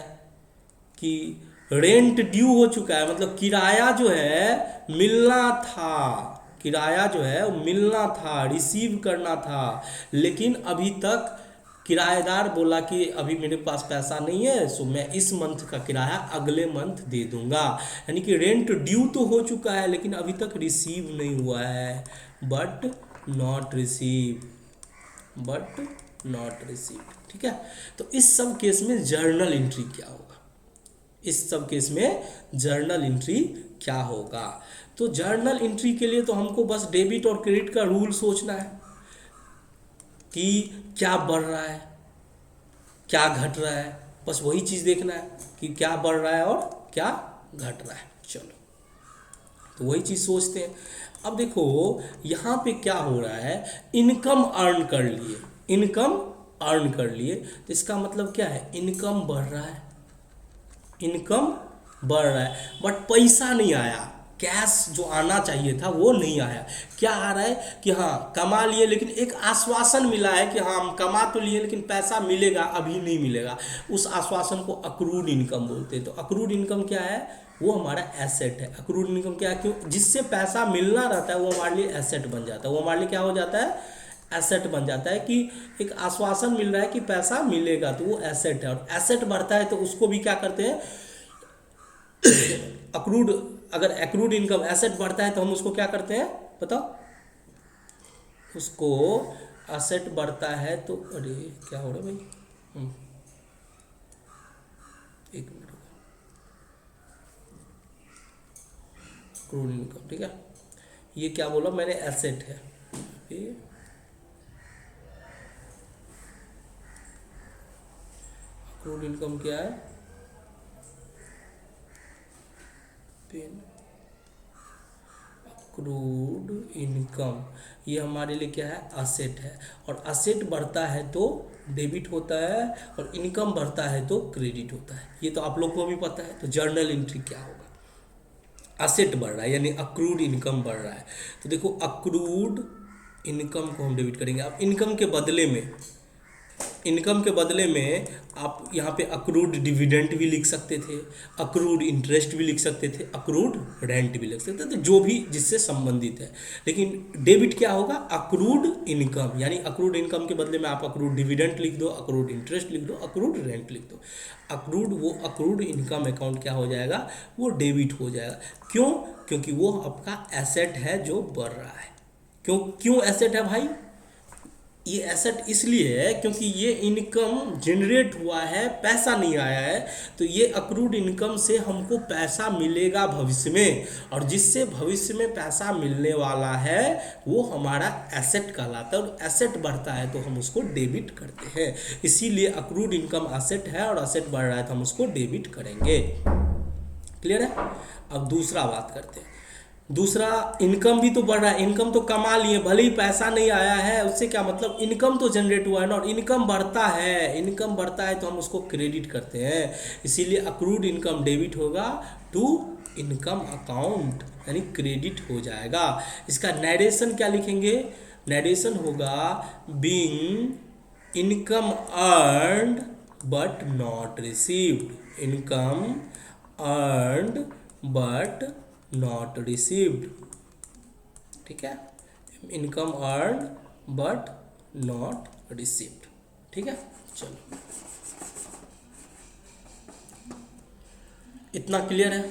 कि रेंट ड्यू हो चुका है, मतलब किराया जो है मिलना था, किराया जो है वो मिलना था, रिसीव करना था, लेकिन अभी तक किराएदार बोला कि अभी मेरे पास पैसा नहीं है, सो मैं इस मंथ का किराया अगले मंथ दे दूंगा। यानी कि रेंट ड्यू तो हो चुका है लेकिन अभी तक रिसीव नहीं हुआ है, but not receive, but not receive, ठीक है। तो इस सब केस में जर्नल एंट्री क्या होगा? इस सब केस में जर्नल एंट्री क्या होगा? तो जर्नल एंट्री के लिए तो हमको बस डेबिट और क्रेडिट का रूल सोचना है कि क्या बढ़ रहा है, क्या घट रहा है, बस वही चीज़ देखना है कि क्या बढ़ रहा है और क्या घट रहा है। चलो तो वही चीज़ सोचते हैं। अब देखो यहाँ पे क्या हो रहा है, इनकम अर्न कर लिए, इनकम अर्न कर लिए, तो इसका मतलब क्या है, इनकम बढ़ रहा है, इनकम बढ़ रहा है, बट पैसा नहीं आया, कैश जो आना चाहिए था वो नहीं आया। क्या आ रहा है कि हाँ कमा लिए, लेकिन एक आश्वासन मिला है कि हाँ हम कमा तो लिए लेकिन पैसा मिलेगा, अभी नहीं मिलेगा। उस आश्वासन को अक्रूड इनकम बोलते हैं। तो अक्रूड इनकम क्या है, वो हमारा एसेट है। अक्रूड इनकम क्या है, क्यों, जिससे पैसा मिलना रहता है वो हमारे लिए एसेट बन जाता है, वो हमारे लिए क्या हो जाता है, एसेट बन जाता है। कि एक आश्वासन मिल रहा है कि पैसा मिलेगा, तो वो एसेट है। और एसेट बढ़ता है तो उसको भी क्या करते हैं, अक्रूड, अगर अक्रूड इनकम एसेट बढ़ता है तो हम उसको क्या करते हैं बताओ, उसको एसेट बढ़ता है तो, अरे क्या हो रहा है भाई, एक मिनट, अक्रूड इनकम, ठीक है, ये क्या बोला मैंने, एसेट है ये, अक्रूड इनकम क्या है, पेन, अक्रूड इनकम, ये हमारे लिए क्या है, असेट है। और असेट बढ़ता है तो डेबिट होता है, और इनकम बढ़ता है तो क्रेडिट होता है। ये तो आप लोग को भी पता है। तो जर्नल एंट्री क्या होगा, असेट बढ़ रहा है यानी अक्रूड इनकम बढ़ रहा है। तो देखो अक्रूड इनकम को हम डेबिट करेंगे। अब इनकम के बदले में, इनकम के बदले में आप यहाँ पे अक्रूड डिविडेंड भी लिख सकते थे, अक्रूड इंटरेस्ट भी लिख सकते थे, अक्रूड रेंट भी लिख सकते थे, जो भी जिससे संबंधित है। लेकिन डेबिट क्या होगा, अक्रूड इनकम, यानी अक्रूड इनकम के बदले में आप अक्रूड डिविडेंड लिख दो, अक्रूड इंटरेस्ट लिख दो, अक्रूड रेंट लिख दो। अक्रूड, वो अक्रूड इनकम अकाउंट क्या हो जाएगा, वो डेबिट हो जाएगा। क्यों, क्योंकि वो आपका एसेट है जो बढ़ रहा है। क्यों क्यों एसेट है भाई, ये एसेट इसलिए है क्योंकि ये इनकम जनरेट हुआ है, पैसा नहीं आया है। तो ये अक्रूड इनकम से हमको पैसा मिलेगा भविष्य में, और जिससे भविष्य में पैसा मिलने वाला है वो हमारा एसेट कहलाता है। और एसेट बढ़ता है तो हम उसको डेबिट करते हैं, इसीलिए अक्रूड इनकम एसेट है, और एसेट बढ़ रहा है तो हम उसको डेबिट करेंगे। क्लियर है। अब दूसरा बात करते हैं। दूसरा, इनकम भी तो बढ़ रहा है, इनकम तो कमा लिए, भले ही पैसा नहीं आया है, उससे क्या मतलब, इनकम तो जनरेट हुआ है ना। और इनकम बढ़ता है, इनकम बढ़ता है तो हम उसको क्रेडिट करते हैं, इसीलिए अक्रूड इनकम डेबिट होगा टू इनकम अकाउंट, यानी क्रेडिट हो जाएगा। इसका नैरेशन क्या लिखेंगे, नैरेशन होगा being income earned but not received, income earned but not received, ठीक है, income earn but not received, ठीक है। चलो इतना क्लियर है,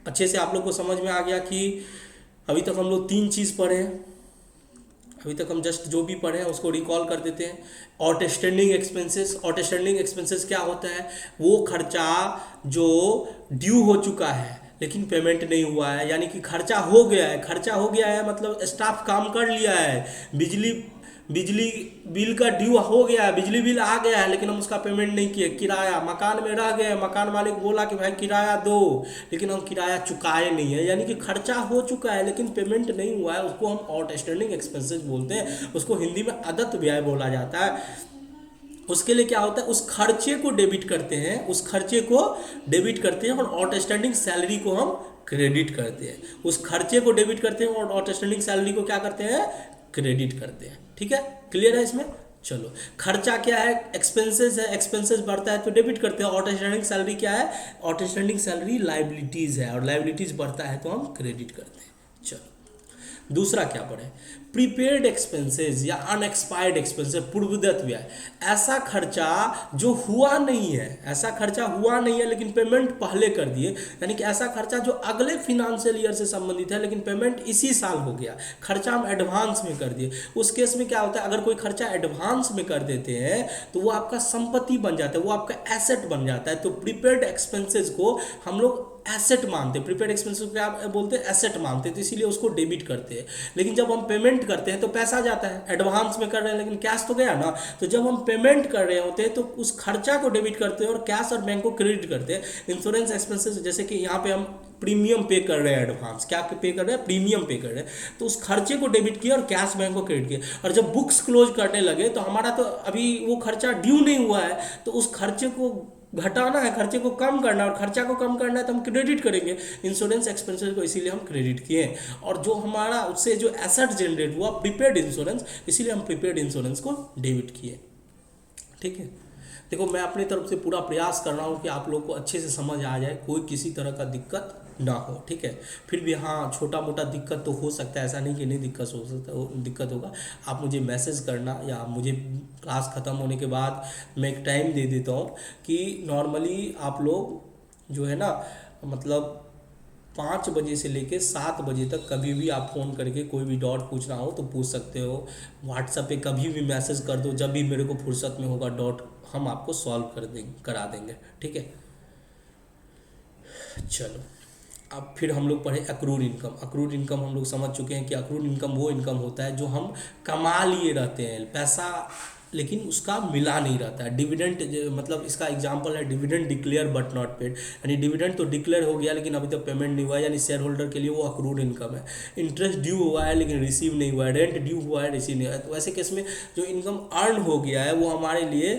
अच्छे से आप लोग को समझ में आ गया कि अभी तक हम लोग 3 चीज़ पढ़े हैं। अभी तक हम जस्ट जो भी पढ़े हैं उसको रिकॉल कर देते हैं। आउटस्टैंडिंग एक्सपेंसेस, आउटस्टैंडिंग एक्सपेंसेस क्या होता है, वो खर्चा जो ड्यू हो चुका है लेकिन पेमेंट नहीं हुआ है, यानी कि खर्चा हो गया है, खर्चा हो गया है मतलब स्टाफ काम कर लिया है, बिजली बिल का ड्यू हो गया है, बिजली बिल आ गया है लेकिन हम उसका पेमेंट नहीं किए, किराया मकान में रह गए, मकान मालिक बोला कि भाई किराया दो, लेकिन हम किराया चुकाए नहीं है, यानी कि खर्चा हो चुका है लेकिन पेमेंट नहीं हुआ है, उसको हम आउटस्टैंडिंग एक्सपेंसेस बोलते हैं। उसको हिंदी में अदत्त व्यय बोला जाता है। उसके लिए क्या होता है, उस खर्चे को डेबिट करते हैं, उस खर्चे को डेबिट करते हैं, और आउटस्टैंडिंग सैलरी को हम क्रेडिट करते हैं। उस खर्चे को डेबिट करते हैं और आउटस्टैंडिंग सैलरी को क्या करते हैं, क्रेडिट करते हैं, ठीक है। क्लियर है इसमें। चलो, खर्चा क्या है, एक्सपेंसेस है, एक्सपेंसेस बढ़ता है तो डेबिट करते हैं। आउटस्टैंडिंग सैलरी क्या है, आउटस्टैंडिंग सैलरी लाइबिलिटीज है, और लाइबिलिटीज बढ़ता है तो हम क्रेडिट करते हैं। चलो दूसरा क्या पढ़े, प्रीपेड एक्सपेंसेस या अनएक्सपायर्ड एक्सपेंसेस, पूर्वदत्त व्यय। ऐसा खर्चा जो हुआ नहीं है, ऐसा खर्चा हुआ नहीं है लेकिन पेमेंट पहले कर दिए, यानी कि ऐसा खर्चा जो अगले फिनेंशियल ईयर से संबंधित है लेकिन पेमेंट इसी साल हो गया, खर्चा हम एडवांस में कर दिए। उस केस में क्या होता है, अगर कोई खर्चा एडवांस में कर देते हैं तो वो आपका संपत्ति बन जाता है, वो आपका एसेट बन जाता है। तो प्रीपेड एक्सपेंसेस को हम लोग एसेट मानते हैं, प्रीपेड एक्सपेंसेस को क्या बोलते हैं, एसेट मानते हैं, तो इसीलिए उसको डेबिट करते हैं। लेकिन जब हम पेमेंट पेमेंट करते हैं तो पैसा जाता है, एडवांस में कर रहे हैं लेकिन कैश तो गया ना। तो जब हम पेमेंट कर रहे होते हैं तो उस खर्चा को डेबिट करते हैं और कैश और बैंक को क्रेडिट करते हैं। इंश्योरेंस एक्सपेंसेस जैसे कि यहाँ पे हम प्रीमियम पे कर रहे हैं, एडवांस क्या पे कर रहे हैं, प्रीमियम पे कर रहे हैं, तो उस खर्चे को डेबिट किया और कैश बैंक को क्रेडिट किया। और जब बुक्स क्लोज करने लगे तो हमारा तो अभी वो खर्चा ड्यू नहीं हुआ है, तो उस खर्चे को घटाना है, खर्चे को कम करना है, और खर्चा को कम करना है तो हम क्रेडिट करेंगे इंश्योरेंस एक्सपेंसेस को, इसीलिए हम क्रेडिट किए हैं। और जो हमारा उससे जो एसेट जनरेट हुआ प्रीपेड इंश्योरेंस, इसीलिए हम प्रीपेड इंश्योरेंस को डेबिट किए। ठीक है, देखो मैं अपनी तरफ से पूरा प्रयास कर रहा हूँ कि आप लोग को अच्छे से समझ आ जाए, कोई किसी तरह का दिक्कत ना हो। ठीक है, फिर भी हाँ छोटा मोटा दिक्कत तो हो सकता है, ऐसा नहीं कि नहीं दिक्कत हो सकता, दिक्कत होगा। आप मुझे मैसेज करना या मुझे क्लास ख़त्म होने के बाद मैं एक टाइम दे देता हूँ कि नॉर्मली आप लोग जो है ना, मतलब 5 बजे से लेके 7 बजे तक कभी भी आप फ़ोन करके कोई भी डाउट पूछना हो तो पूछ सकते हो। व्हाट्सएप पे कभी भी मैसेज कर दो, जब भी मेरे को फुर्सत में होगा डाउट हम आपको सॉल्व करा देंगे। ठीक है, चलो अब फिर हम लोग पढ़े अक्रूड इनकम। अक्रूड इनकम हम लोग समझ चुके हैं कि अक्रूड इनकम वो इनकम होता है जो हम कमा लिए रहते हैं पैसा, लेकिन उसका मिला नहीं रहता है। डिविडेंड मतलब इसका एग्जांपल है dividend declare but not paid, यानी डिविडेंड तो डिक्लेयर हो गया लेकिन अभी तक पेमेंट नहीं हुआ है, यानी शेयर होल्डर के लिए वो अक्रूड इनकम है। इंटरेस्ट ड्यू हुआ है लेकिन रिसीव नहीं हुआ है, रेंट ड्यू हुआ है रिसीव नहीं हुआ है, तो ऐसे केस में जो इनकम अर्न हो गया है वो हमारे लिए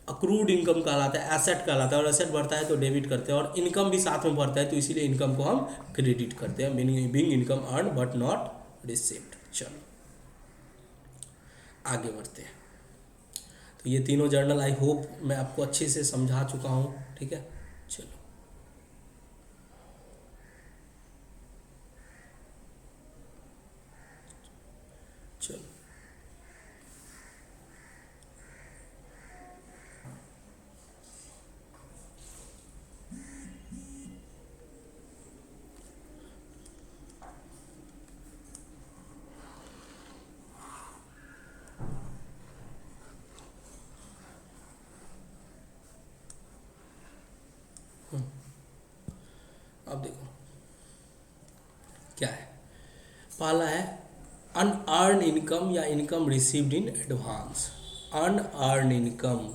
अक्रूड इनकम कहलाता है, एसेट कहलाता है। और एसेट बढ़ता है तो डेबिट करते हैं, और इनकम भी साथ में बढ़ता है तो इसीलिए इनकम को हम क्रेडिट करते हैं, meaning being income earn but not received. चलो आगे बढ़ते हैं। तो ये तीनों जर्नल आई होप मैं आपको अच्छे से समझा चुका हूँ। ठीक है, चलो चलो अब देखो क्या है। पहला है अनअर्न इनकम या income received in advance. Unearned income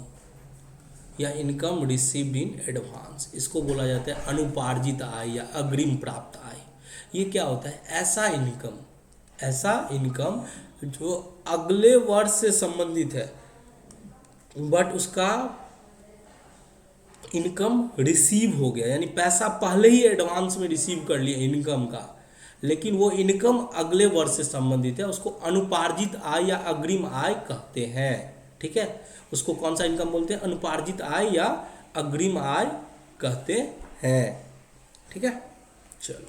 या इनकम रिसीव्ड इन एडवांस, इसको बोला जाता है अनुपार्जित आय या अग्रिम प्राप्त आय। ये क्या होता है, ऐसा इनकम जो अगले वर्ष से संबंधित है बट उसका इनकम रिसीव हो गया, यानी पैसा पहले ही एडवांस में रिसीव कर लिया इनकम का, लेकिन वो इनकम अगले वर्ष से संबंधित है, उसको अनुपार्जित आय या अग्रिम आय कहते हैं। ठीक है, उसको कौन सा इनकम बोलते हैं, अनुपार्जित आय या अग्रिम आय कहते हैं। ठीक है, चलो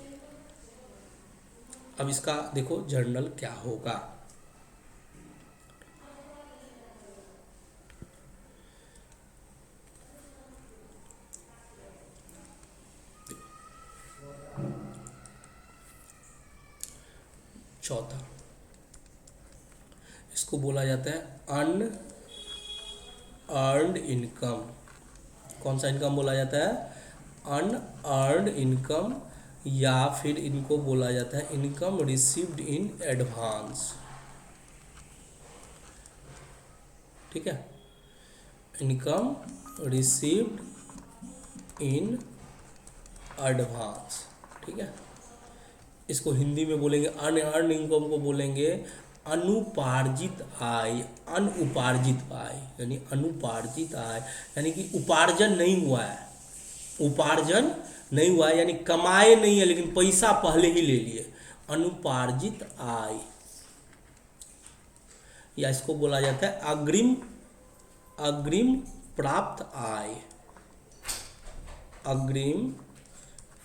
अब इसका देखो जर्नल क्या होगा। चौथा, इसको बोला जाता है अनअर्न्ड इनकम। कौन सा इनकम बोला जाता है, अनअर्न्ड इनकम, या फिर इनको बोला जाता है इनकम रिसीव्ड इन एडवांस। ठीक है, इनकम रिसीव्ड इन एडवांस। ठीक है, इसको हिंदी में बोलेंगे अनअर्न्ड इनकम को बोलेंगे अनुपार्जित आय, अनुपार्जित आय, यानी अनुपार्जित आय यानी कि उपार्जन नहीं हुआ है, उपार्जन नहीं हुआ है यानी कमाए नहीं है लेकिन पैसा पहले ही ले लिए, अनुपार्जित आय। या इसको बोला जाता है अग्रिम प्राप्त आय, अग्रिम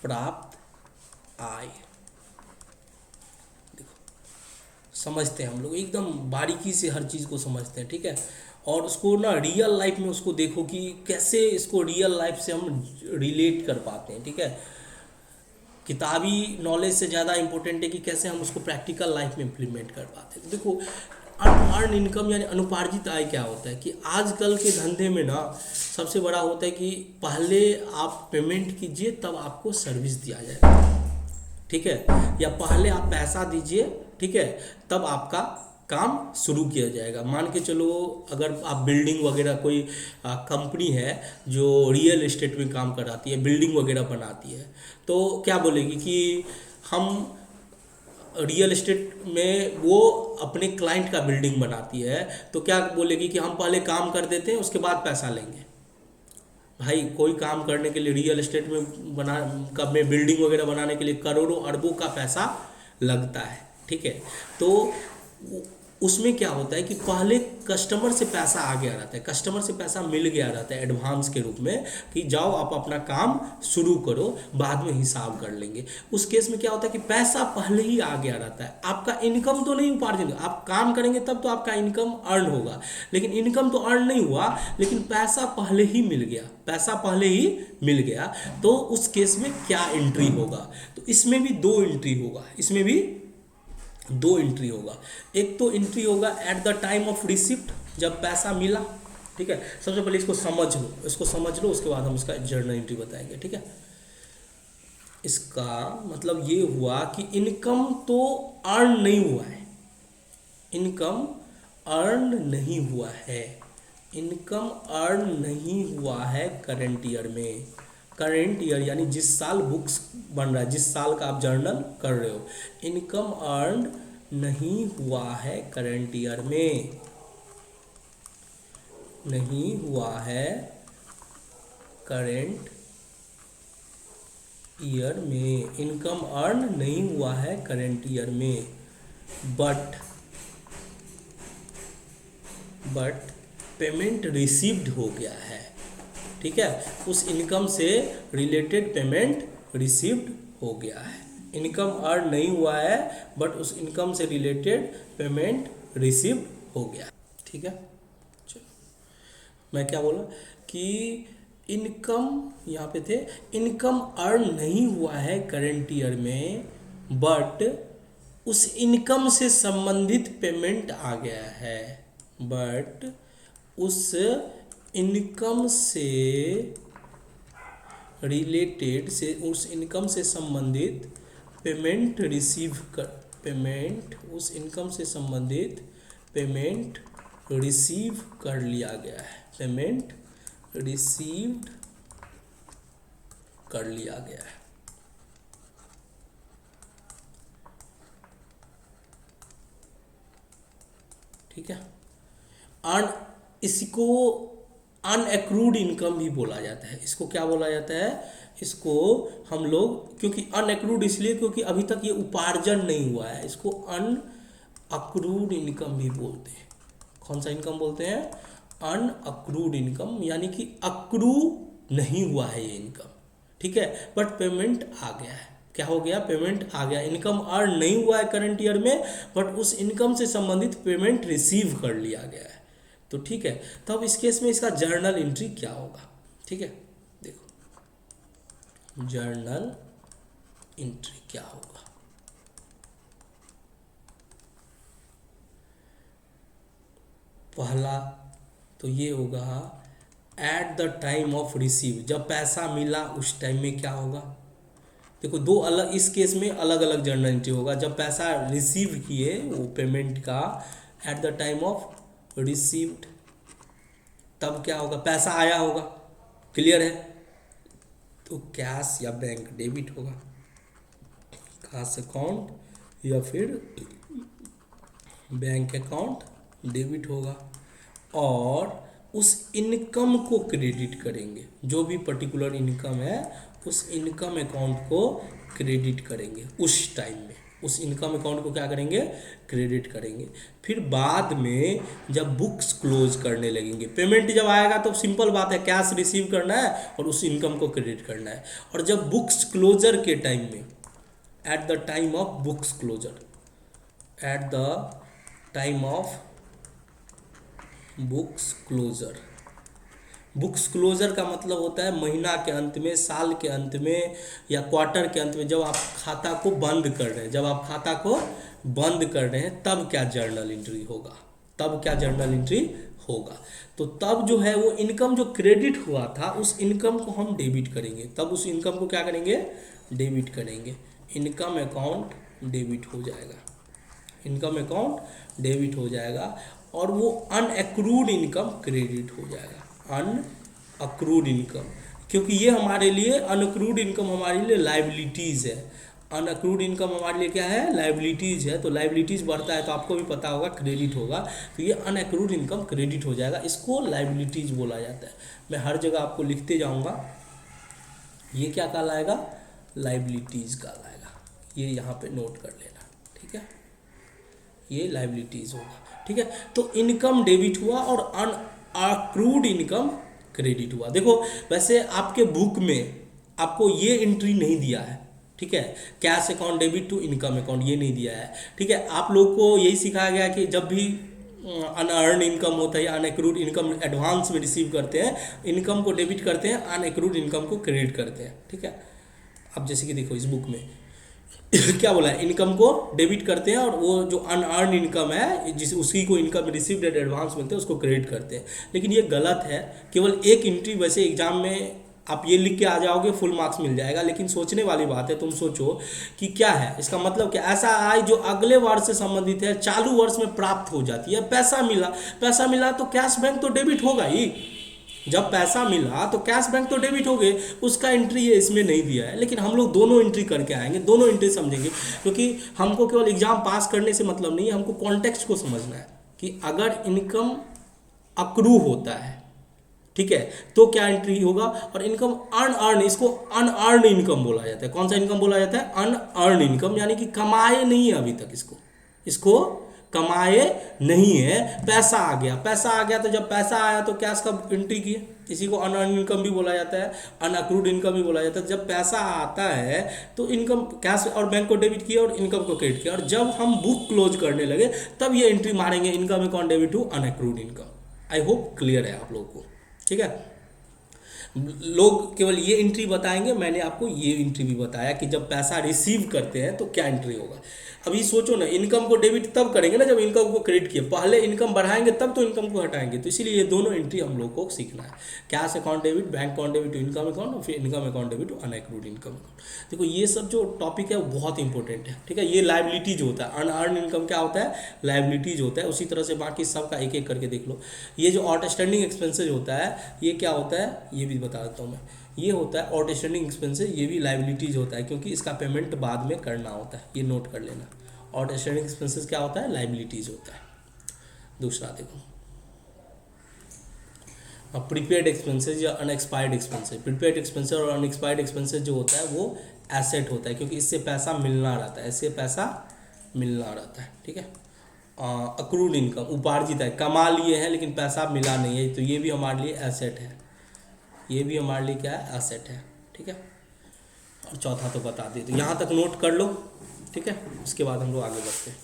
प्राप्त आय। समझते हैं हम लोग एकदम बारीकी से हर चीज़ को समझते हैं। ठीक है, और उसको ना रियल लाइफ में उसको देखो कि कैसे इसको रियल लाइफ से हम रिलेट कर पाते हैं। ठीक है, किताबी नॉलेज से ज़्यादा इम्पोर्टेंट है कि कैसे हम उसको प्रैक्टिकल लाइफ में इम्प्लीमेंट कर पाते हैं। देखो अनअर्न्ड इनकम यानी अनुपार्जित आय क्या होता है कि आजकल के धंधे में ना सबसे बड़ा होता है कि पहले आप पेमेंट कीजिए तब आपको सर्विस दिया जाएगा। ठीक है, या पहले आप पैसा दीजिए, ठीक ठीक है, तब आपका काम शुरू किया जाएगा। मान के चलो अगर आप बिल्डिंग वगैरह कोई कंपनी है जो रियल एस्टेट में काम कराती है, बिल्डिंग वगैरह बनाती है, तो क्या बोलेगी कि हम रियल एस्टेट में वो अपने क्लाइंट का बिल्डिंग बनाती है, तो क्या बोलेगी कि हम पहले काम कर देते हैं उसके बाद पैसा लेंगे। भाई कोई काम करने के लिए रियल एस्टेट में में बिल्डिंग वगैरह बनाने के लिए करोड़ों अरबों का पैसा लगता है, ठीक है। तो उसमें क्या होता है कि पहले कस्टमर से पैसा आ गया रहता है, कस्टमर से पैसा मिल गया रहता है एडवांस के रूप में कि जाओ आप अपना काम शुरू करो, बाद में हिसाब कर लेंगे। उस केस में क्या होता है कि पैसा पहले ही आ गया रहता है, आपका इनकम तो नहीं उपार्जन, आप काम करेंगे तब तो आपका इनकम अर्न होगा, लेकिन इनकम तो अर्न नहीं हुआ, लेकिन पैसा पहले ही मिल गया, पैसा पहले ही मिल गया। तो उस केस में क्या एंट्री होगा, तो इसमें भी दो एंट्री होगा, इसमें भी दो एंट्री होगा। एक तो एंट्री होगा eight the time of receipt, जब पैसा मिला, ठीक है। सबसे पहले इसको समझ लो, इसको समझ लो, उसके बाद हम इसका जर्नल एंट्री बताएंगे, ठीक है। इसका मतलब ये हुआ कि इनकम तो अर्न नहीं हुआ है, इनकम अर्न नहीं हुआ है, इनकम अर्न नहीं हुआ है करंट ईयर में। करंट ईयर यानी जिस साल बुक्स बन रहा है, जिस साल का आप जर्नल कर रहे हो, इनकम अर्न नहीं हुआ है करंट ईयर में, नहीं हुआ है करंट ईयर में, इनकम अर्न नहीं हुआ है करंट ईयर में, बट पेमेंट रिसीव्ड हो गया है, ठीक है। उस इनकम से रिलेटेड पेमेंट रिसीव्ड हो गया है। इनकम अर्न नहीं हुआ है बट उस इनकम से रिलेटेड पेमेंट रिसीव्ड हो गया, ठीक है। चलो मैं क्या बोला कि इनकम यहाँ पे थे, इनकम अर्न नहीं हुआ है करंट ईयर में, बट उस इनकम से संबंधित पेमेंट आ गया है, बट उस इनकम से रिलेटेड से, उस इनकम से संबंधित पेमेंट रिसीव कर, पेमेंट उस इनकम से संबंधित पेमेंट रिसीव कर लिया गया है, पेमेंट रिसीव्ड कर लिया गया है, ठीक है। इसको अनएक्रूड इनकम भी बोला जाता है। इसको क्या बोला जाता है, इसको हम लोग, क्योंकि अनएक्रूड इसलिए क्योंकि अभी तक ये उपार्जन नहीं हुआ है, इसको अनअक्रूड इनकम भी बोलते हैं। कौन सा इनकम बोलते हैं, अनअक्रूड इनकम, यानी कि अक्रू नहीं हुआ है ये इनकम, ठीक है, बट पेमेंट आ गया है। क्या हो गया, पेमेंट आ गया। इनकम अर्न नहीं हुआ है करंट ईयर में, बट उस इनकम से संबंधित पेमेंट रिसीव कर लिया गया है, तो ठीक है। तो अब इस केस में इसका जर्नल एंट्री क्या होगा, ठीक है। देखो जर्नल एंट्री क्या होगा, पहला तो ये होगा eight the time of receive, जब पैसा मिला उस टाइम में क्या होगा। देखो दो अलग, इस केस में अलग अलग जर्नल एंट्री होगा। जब पैसा रिसीव किए वो पेमेंट का, eight the time of received, तब क्या होगा, पैसा आया होगा, क्लियर है, तो कैश या बैंक डेबिट होगा, कैश अकाउंट या फिर बैंक अकाउंट डेबिट होगा, और उस इनकम को क्रेडिट करेंगे, जो भी पर्टिकुलर इनकम है उस इनकम अकाउंट को क्रेडिट करेंगे उस टाइम में, उस इनकम अकाउंट को क्या करेंगे, क्रेडिट करेंगे। फिर बाद में जब बुक्स क्लोज करने लगेंगे, पेमेंट जब आएगा तो सिंपल बात है, कैश रिसीव करना है और उस इनकम को क्रेडिट करना है। और जब बुक्स क्लोजर के टाइम में, at the time of books closure, at the time of books closure, books closure का मतलब होता है महीना के अंत में, साल के अंत में या क्वार्टर के अंत में, जब आप खाता को बंद कर रहे हैं, जब आप खाता को बंद कर रहे हैं तब क्या जर्नल एंट्री होगा, तब क्या जर्नल एंट्री होगा। तो तब जो है वो इनकम जो क्रेडिट हुआ था उस इनकम को हम डेबिट करेंगे, तब उस इनकम को क्या करेंगे, डेबिट करेंगे, इनकम अकाउंट डेबिट हो जाएगा, इनकम अकाउंट डेबिट हो जाएगा और वो अनएक्रूड इनकम क्रेडिट हो जाएगा, अनअक्रूड इनकम, क्योंकि ये हमारे लिए अनअक्रूड इनकम हमारे लिए लाइबिलिटीज़ है। अनअक्रूड इनकम हमारे लिए क्या है, लाइबिलिटीज़ है। तो लाइबिलिटीज़ बढ़ता है तो आपको भी पता होगा क्रेडिट होगा, तो ये अनअक्रूड इनकम क्रेडिट हो जाएगा, इसको लाइबिलिटीज़ बोला जाता है। मैं हर जगह आपको लिखते जाऊँगा, ये क्या कहलाएगा, लाइबिलिटीज़ कहलाएगा, ये यहाँ पे नोट कर लेना, ठीक है, ये लाइबिलिटीज़ होगा, ठीक है। तो इनकम डेबिट हुआ और अनअक्रूड इनकम क्रेडिट हुआ। देखो वैसे आपके बुक में आपको ये एंट्री नहीं दिया है, ठीक है, cash account debit to income account ये नहीं दिया है, ठीक है। आप लोग को यही सिखाया गया कि जब भी अनअर्न इनकम होता है या अनएक्रूड इनकम एडवांस में रिसीव करते हैं, इनकम को डेबिट करते हैं, अनएक्रूड इनकम को क्रेडिट करते हैं, ठीक है। अब जैसे कि देखो इस बुक में क्या बोला है, इनकम को डेबिट करते हैं और वो जो अनअर्न इनकम है जिस उसी को इनकम रिसीव्ड एट एडवांस मिलते हैं उसको क्रेडिट करते हैं, लेकिन ये गलत है। केवल एक एंट्री, वैसे एग्जाम में आप ये लिख के आ जाओगे फुल मार्क्स मिल जाएगा, लेकिन सोचने वाली बात है, तुम सोचो कि क्या है इसका मतलब, क्या ऐसा आय जो अगले वर्ष से संबंधित है, चालू वर्ष में प्राप्त हो जाती है। पैसा मिला तो कैश बैंक तो डेबिट होगा ही, जब पैसा मिला तो कैश बैंक तो डेबिट हो गए, उसका एंट्री ये इसमें नहीं दिया है, लेकिन हम लोग दोनों एंट्री करके आएंगे, दोनों एंट्री समझेंगे, क्योंकि हमको केवल एग्जाम पास करने से मतलब नहीं है, हमको कॉन्टेक्स्ट को समझना है कि अगर इनकम अक्रू होता है, ठीक है, तो क्या एंट्री होगा, और इनकम अनअर्न, इसको अनअर्न इनकम बोला जाता है। कौन सा इनकम बोला जाता है, अनअर्न इनकम, यानी कि कमाए नहीं है अभी तक, इसको कमाए नहीं है, पैसा आ गया तो जब पैसा आया तो कैश का एंट्री किए, इसी को अनअर्न इनकम भी बोला जाता है, अनअक्रूड इनकम भी बोला जाता है। जब पैसा आता है तो इनकम कैश और बैंक को डेबिट किया और इनकम को क्रेडिट किया, और जब हम बुक क्लोज करने लगे तब ये एंट्री मारेंगे, income account debit to unaccrued income. I hope clear है आप लोगों को, ठीक है। लोग केवल ये एंट्री बताएंगे, मैंने आपको ये एंट्री भी बताया कि जब पैसा रिसीव करते हैं तो क्या एंट्री होगा। अभी सोचो ना, इनकम को डेबिट तब करेंगे ना जब इनकम को क्रेडिट किए, पहले इनकम बढ़ाएंगे तब तो इनकम को हटाएंगे, तो इसीलिए ये दोनों एंट्री हम लोग को सीखना है, cash account debit, bank account debit to income account, और फिर income account debit to unaccrued income account. देखो ये सब जो टॉपिक है वो बहुत इंपॉर्टेंट है, ठीक है। ये लाइबिलिटीज होता है, अनअर्न इनकम क्या होता है, लाइबिलिटीज होता है। उसी तरह से बाकी सबका एक एक करके देख लो। ये जो आउटस्टैंडिंग एक्सपेंसेज होता है ये क्या होता है, ये भी बता देता हूँ मैं। ये होता है आउटस्टैंडिंग एक्सपेंसेस, ये भी लाइबिलिटीज होता है, क्योंकि इसका पेमेंट बाद में करना होता है, ये नोट कर लेना। आउटस्टैंडिंग एक्सपेंसेस क्या होता है, लाइबिलिटीज होता है। दूसरा देखो, अब प्रीपेड एक्सपेंसेस या अनएक्सपायर्ड एक्सपेंसेस। प्रीपेड एक्सपेंसेस और अनएक्सपायर्ड एक्सपेंसेस जो होता है वो एसेट होता है, क्योंकि इससे पैसा मिलना रहता है, इससे पैसा मिलना रहता है, ठीक है। अक्रूड इनकम उपार्जित है, कमा लिए हैं लेकिन पैसा मिला नहीं है, तो ये भी हमारे लिए एसेट है, ये भी हमारे लिए क्या है, एसेट है, ठीक है। और चौथा तो बता दिए, तो यहाँ तक नोट कर लो, ठीक है। उसके बाद हम लोग आगे बढ़ते हैं।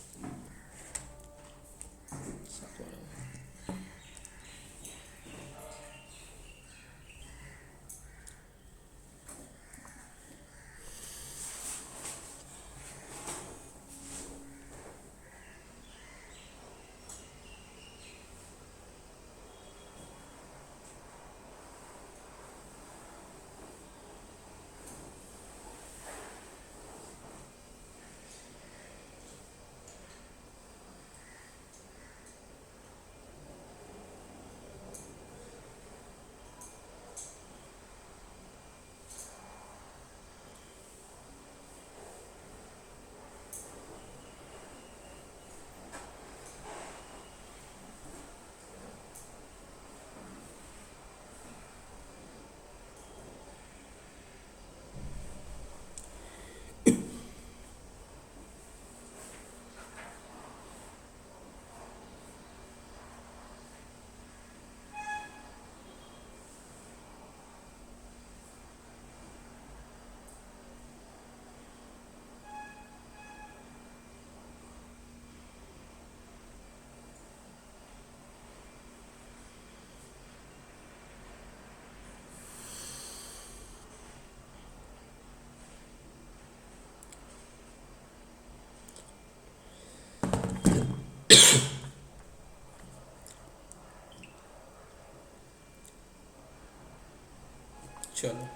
चलो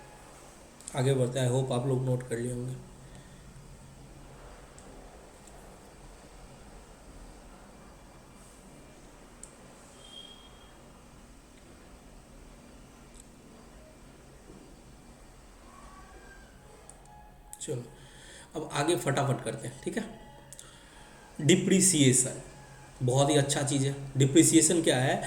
आगे बढ़ते हैं, आई होप आप लोग नोट कर लिए होंगे। चलो अब आगे फटाफट करते हैं, ठीक है। डिप्रिसिएशन बहुत ही अच्छा चीज़ है। डिप्रिसिएशन क्या है,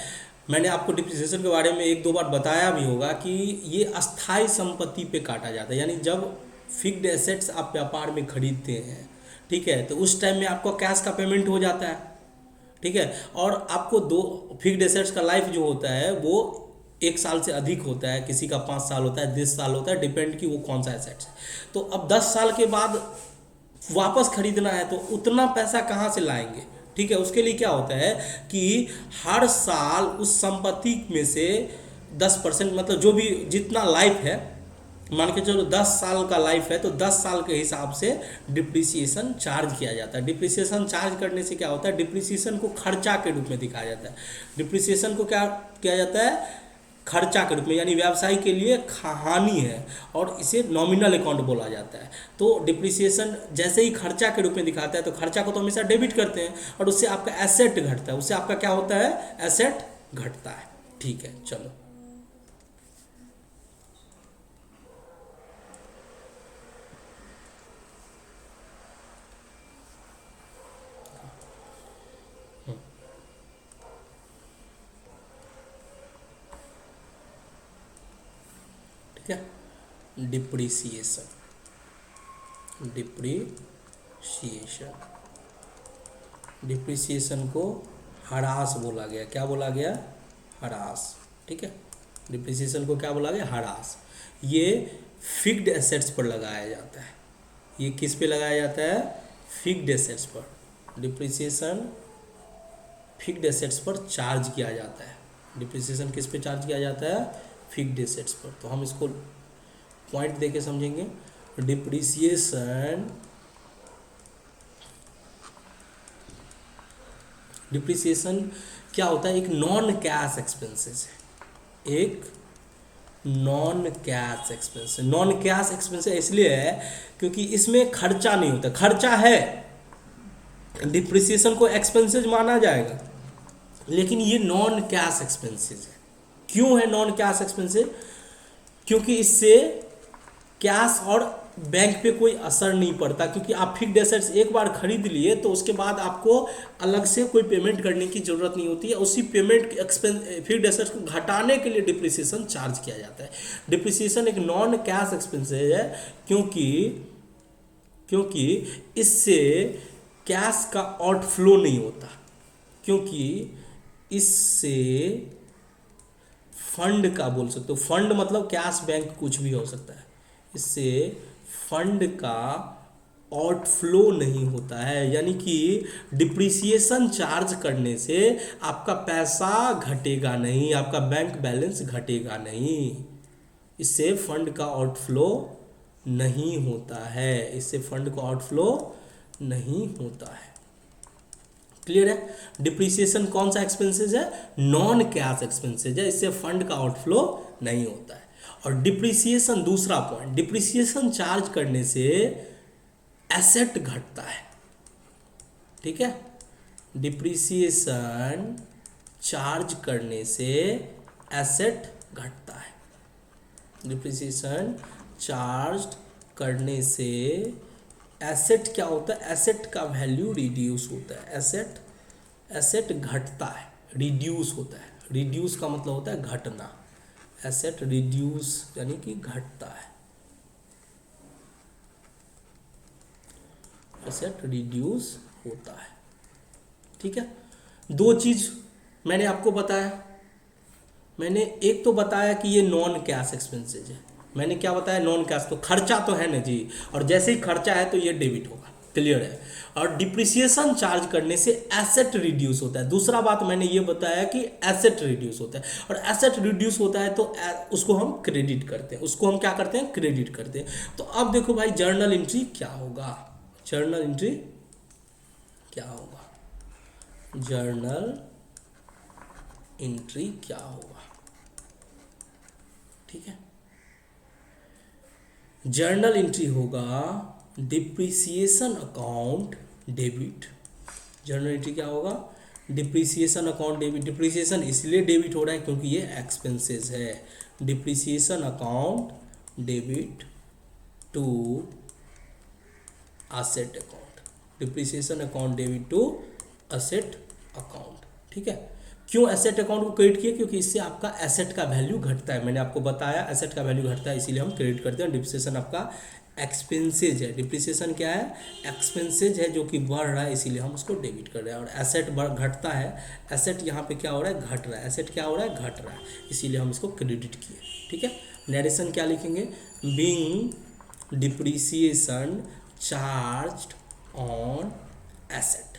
मैंने आपको डिप्रिसिएशन के बारे में एक दो बार बताया भी होगा कि ये अस्थाई संपत्ति पे काटा जाता है। यानी जब फिक्स्ड एसेट्स आप व्यापार में खरीदते हैं, ठीक है, तो उस टाइम में आपको कैश का पेमेंट हो जाता है, ठीक है। और आपको दो फिक्स्ड एसेट्स का लाइफ जो होता है वो 1 साल से अधिक होता है, किसी का 5 साल होता है, 10 साल होता है, डिपेंड कि वो कौन सा एसेट्स है। तो अब 10 साल के बाद वापस खरीदना है तो उतना पैसा कहाँ से लाएंगे, ठीक है। उसके लिए क्या होता है कि हर साल उस संपत्ति में से 10%, मतलब जो भी जितना लाइफ है, मान के चलो 10 साल का लाइफ है तो 10 साल के हिसाब से डिप्रिसिएशन चार्ज किया जाता है। डिप्रिसिएशन चार्ज करने से क्या होता है, डिप्रिसिएशन को खर्चा के रूप में दिखाया जाता है। डिप्रिसिएशन को क्या किया जाता है, खर्चा के रूप में, यानी व्यवसाय के लिए हानि है और इसे नॉमिनल अकाउंट बोला जाता है। तो डिप्रिसिएशन जैसे ही खर्चा के रूप में दिखाता है तो खर्चा को तो हमेशा डेबिट करते हैं और उससे आपका एसेट घटता है, उससे आपका क्या होता है, एसेट घटता है, ठीक है। चलो ठीक है। डिप्रिसिएशन, डिप्रिसिएशन, डिप्रिसिएशन को ह्रास बोला गया। क्या बोला गया, ह्रास, ठीक है। डिप्रिसिएशन को क्या बोला गया, ह्रास। ये फिक्स्ड एसेट्स पर लगाया जाता है। ये किस पे लगाया जाता है, फिक्स्ड एसेट्स पर। डिप्रिसिएशन फिक्स्ड एसेट्स पर चार्ज किया जाता है। डिप्रिसिएशन किस पे चार्ज किया जाता है, फिक्स्ड एसेट्स पर। तो हम इसको पॉइंट देके समझेंगे। डिप्रिसिएशन, डिप्रिसिएशन क्या होता है, एक नॉन कैश एक्सपेंसेस है, एक non cash expense. Non cash expense इसलिए है क्योंकि इसमें खर्चा नहीं होता। खर्चा है, डिप्रिसिएशन को एक्सपेंसेस माना जाएगा, लेकिन ये नॉन कैश एक्सपेंसेस है। क्यों है नॉन कैश एक्सपेंसेस, क्योंकि इससे कैश और बैंक पे कोई असर नहीं पड़ता। क्योंकि आप फिक्स्ड एसेट्स एक बार खरीद लिए तो उसके बाद आपको अलग से कोई पेमेंट करने की जरूरत नहीं होती है। उसी पेमेंट एक्सपेंस फिक्स्ड एसेट्स को घटाने के लिए डिप्रिसिएशन चार्ज किया जाता है। डिप्रिसिएशन एक नॉन कैश एक्सपेंसेस है क्योंकि इससे कैश का आउटफ्लो नहीं होता, क्योंकि इससे फंड का बोल सकते हो, फंड मतलब कैश बैंक कुछ भी हो सकता है, इससे फंड का आउटफ्लो नहीं होता है। यानी कि डिप्रिसिएशन चार्ज करने से आपका पैसा घटेगा नहीं, आपका बैंक बैलेंस घटेगा नहीं, इससे फंड का आउटफ्लो नहीं होता है, इससे फंड का आउटफ्लो नहीं होता है। क्लियर है। डिप्रिसिएशन कौन सा एक्सपेंसेस है, नॉन कैश एक्सपेंसेस है, इससे फंड का आउटफ्लो नहीं होता है। और डिप्रिसिएशन, दूसरा पॉइंट, डिप्रिसिएशन चार्ज करने से एसेट घटता है, ठीक है। डिप्रिसिएशन चार्ज करने से एसेट घटता है। डिप्रिसिएशन चार्ज करने से एसेट क्या होता है, एसेट का वैल्यू रिड्यूस होता है। एसेट घटता है, रिड्यूस होता है। रिड्यूस का मतलब होता है घटना। एसेट रिड्यूस यानी कि घटता है, एसेट रिड्यूस होता है, ठीक है। दो चीज मैंने आपको बताया, मैंने एक तो बताया कि ये नॉन कैश एक्सपेंसेस है। मैंने क्या बताया, नॉन कैश, तो खर्चा तो है ना जी, और जैसे ही खर्चा है तो ये डेबिट होगा, क्लियर है। और डिप्रिसिएशन चार्ज करने से एसेट रिड्यूस होता है। दूसरा बात मैंने ये बताया कि एसेट रिड्यूस होता है, और एसेट रिड्यूस होता है तो उसको हम क्रेडिट करते हैं, उसको हम क्या करते हैं, क्रेडिट करते हैं। तो अब देखो भाई जर्नल एंट्री क्या होगा, जर्नल एंट्री क्या होगा, जर्नल एंट्री क्या होगा, ठीक है। जर्नल एंट्री होगा depreciation account debit. Journal entry क्या होगा, डिप्रिसिएशन अकाउंट डेबिट। डिप्रिसिएशन इसलिए डेबिट हो रहा है क्योंकि ये एक्सपेंसेस है। Depreciation account debit to asset account, depreciation account debit to asset account. ठीक है, क्यों एसेट अकाउंट को क्रेडिट किया? क्योंकि इससे आपका एसेट का वैल्यू घटता है, मैंने आपको बताया एसेट का वैल्यू घटता है, इसीलिए हम क्रेडिट करते हैं। डिप्रिसिएशन आपका एक्सपेंसेज है, डिप्रिसिएशन क्या है? एक्सपेंसेज है जो कि बढ़ रहा है, इसीलिए हम उसको डेबिट कर रहे हैं। और एसेट घटता है, एसेट यहाँ पे क्या हो रहा है? घट रहा है, एसेट क्या हो रहा है? घट रहा है, इसीलिए हम इसको क्रेडिट किए। ठीक है, नरेशन क्या लिखेंगे? Being depreciation charged on asset,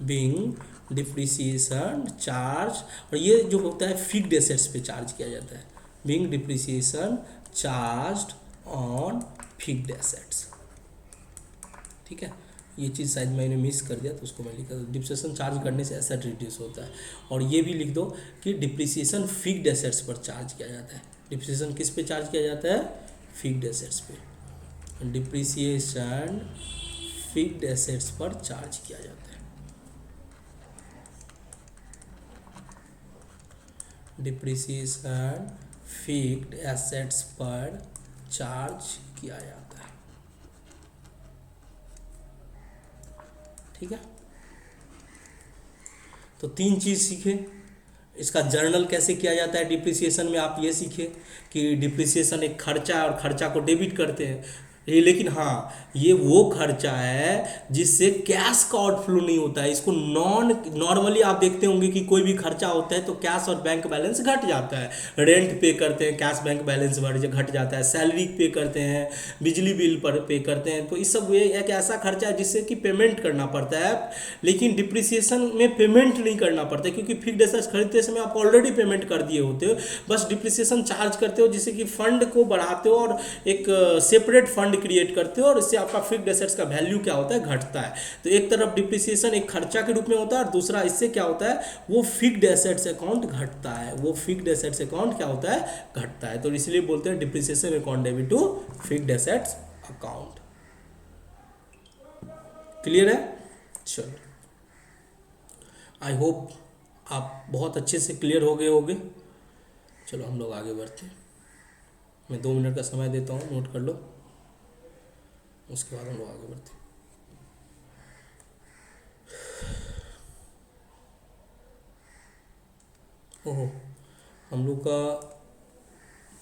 being depreciation charge, और ये जो होता है फिक्स्ड एसेट्स पे चार्ज किया जाता है, being depreciation charged on fixed assets. ठीक है, ये चीज़ शायद मैंने मिस कर दिया तो उसको मैं लिखा, डिप्रिसिएशन चार्ज करने से एसेट रिड्यूस होता है। और ये भी लिख दो कि डिप्रिसिएशन फिक्स्ड एसेट्स पर चार्ज किया जाता है। डिप्रिसिएशन किस पे चार्ज किया जाता है? फिक्स्ड एसेट्स पे। डिप्रिसिएशन फिक्स्ड एसेट्स पर चार्ज किया जाता है। डिप्रिसिएशन फिक्स्ड एसेट्स पर चार्ज किया जाता है। ठीक है, तो 3 चीज़ सीखे। इसका जर्नल कैसे किया जाता है डिप्रिसिएशन में, आप ये सीखे कि डिप्रिसिएशन एक खर्चा है और खर्चा को डेबिट करते हैं ये, लेकिन हाँ ये वो खर्चा है जिससे कैश का आउटफ्लो नहीं होता है। इसको नॉर्मली आप देखते होंगे कि कोई भी खर्चा होता है तो कैश और बैंक बैलेंस घट जाता है। रेंट पे करते हैं, कैश बैंक बैलेंस घट जाता है। सैलरी पे करते हैं, बिजली बिल पर पे करते हैं, तो इस सब ये एक ऐसा खर्चा है जिससे कि पेमेंट करना पड़ता है। लेकिन डिप्रिसिएशन में पेमेंट नहीं करना पड़ता है, क्योंकि फिक्स्ड एसेट्स खरीदते समय आप ऑलरेडी पेमेंट कर दिए होते हो, बस डिप्रिसिएशन चार्ज करते हो जिससे कि फंड को बढ़ाते हो और एक सेपरेट फंड क्रिएट करते हो, और इससे आपका फिक्स्ड एसेट्स का वैल्यू क्या होता है? घटता है। तो एक तरफ डिप्रिसिएशन एक खर्चा के रूप में होता है और दूसरा इससे क्या होता है? वो फिक्स्ड एसेट्स अकाउंट घटता है, वो फिक्स्ड एसेट्स अकाउंट क्या होता है? घटता है। तो इसलिए बोलते हैं depreciation account debit to fixed assets account. Clear है? चलो, आई होप आप बहुत अच्छे से क्लियर हो गए होंगे। चलो हम लोग आगे बढ़ते हैं। मैं 2 मिनट का समय देता हूँ, नोट कर लो, उसके बाद हम लोग आगे बढ़ते हैं। ओहो, हम लोग का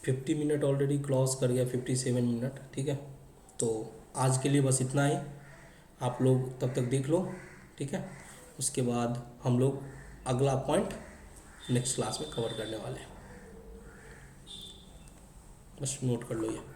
50 मिनट ऑलरेडी क्रॉस कर गया, 57 मिनट। ठीक है, तो आज के लिए बस इतना ही, आप लोग तब तक देख लो। ठीक है, उसके बाद हम लोग अगला पॉइंट नेक्स्ट क्लास में कवर करने वाले हैं, बस नोट कर लो ये।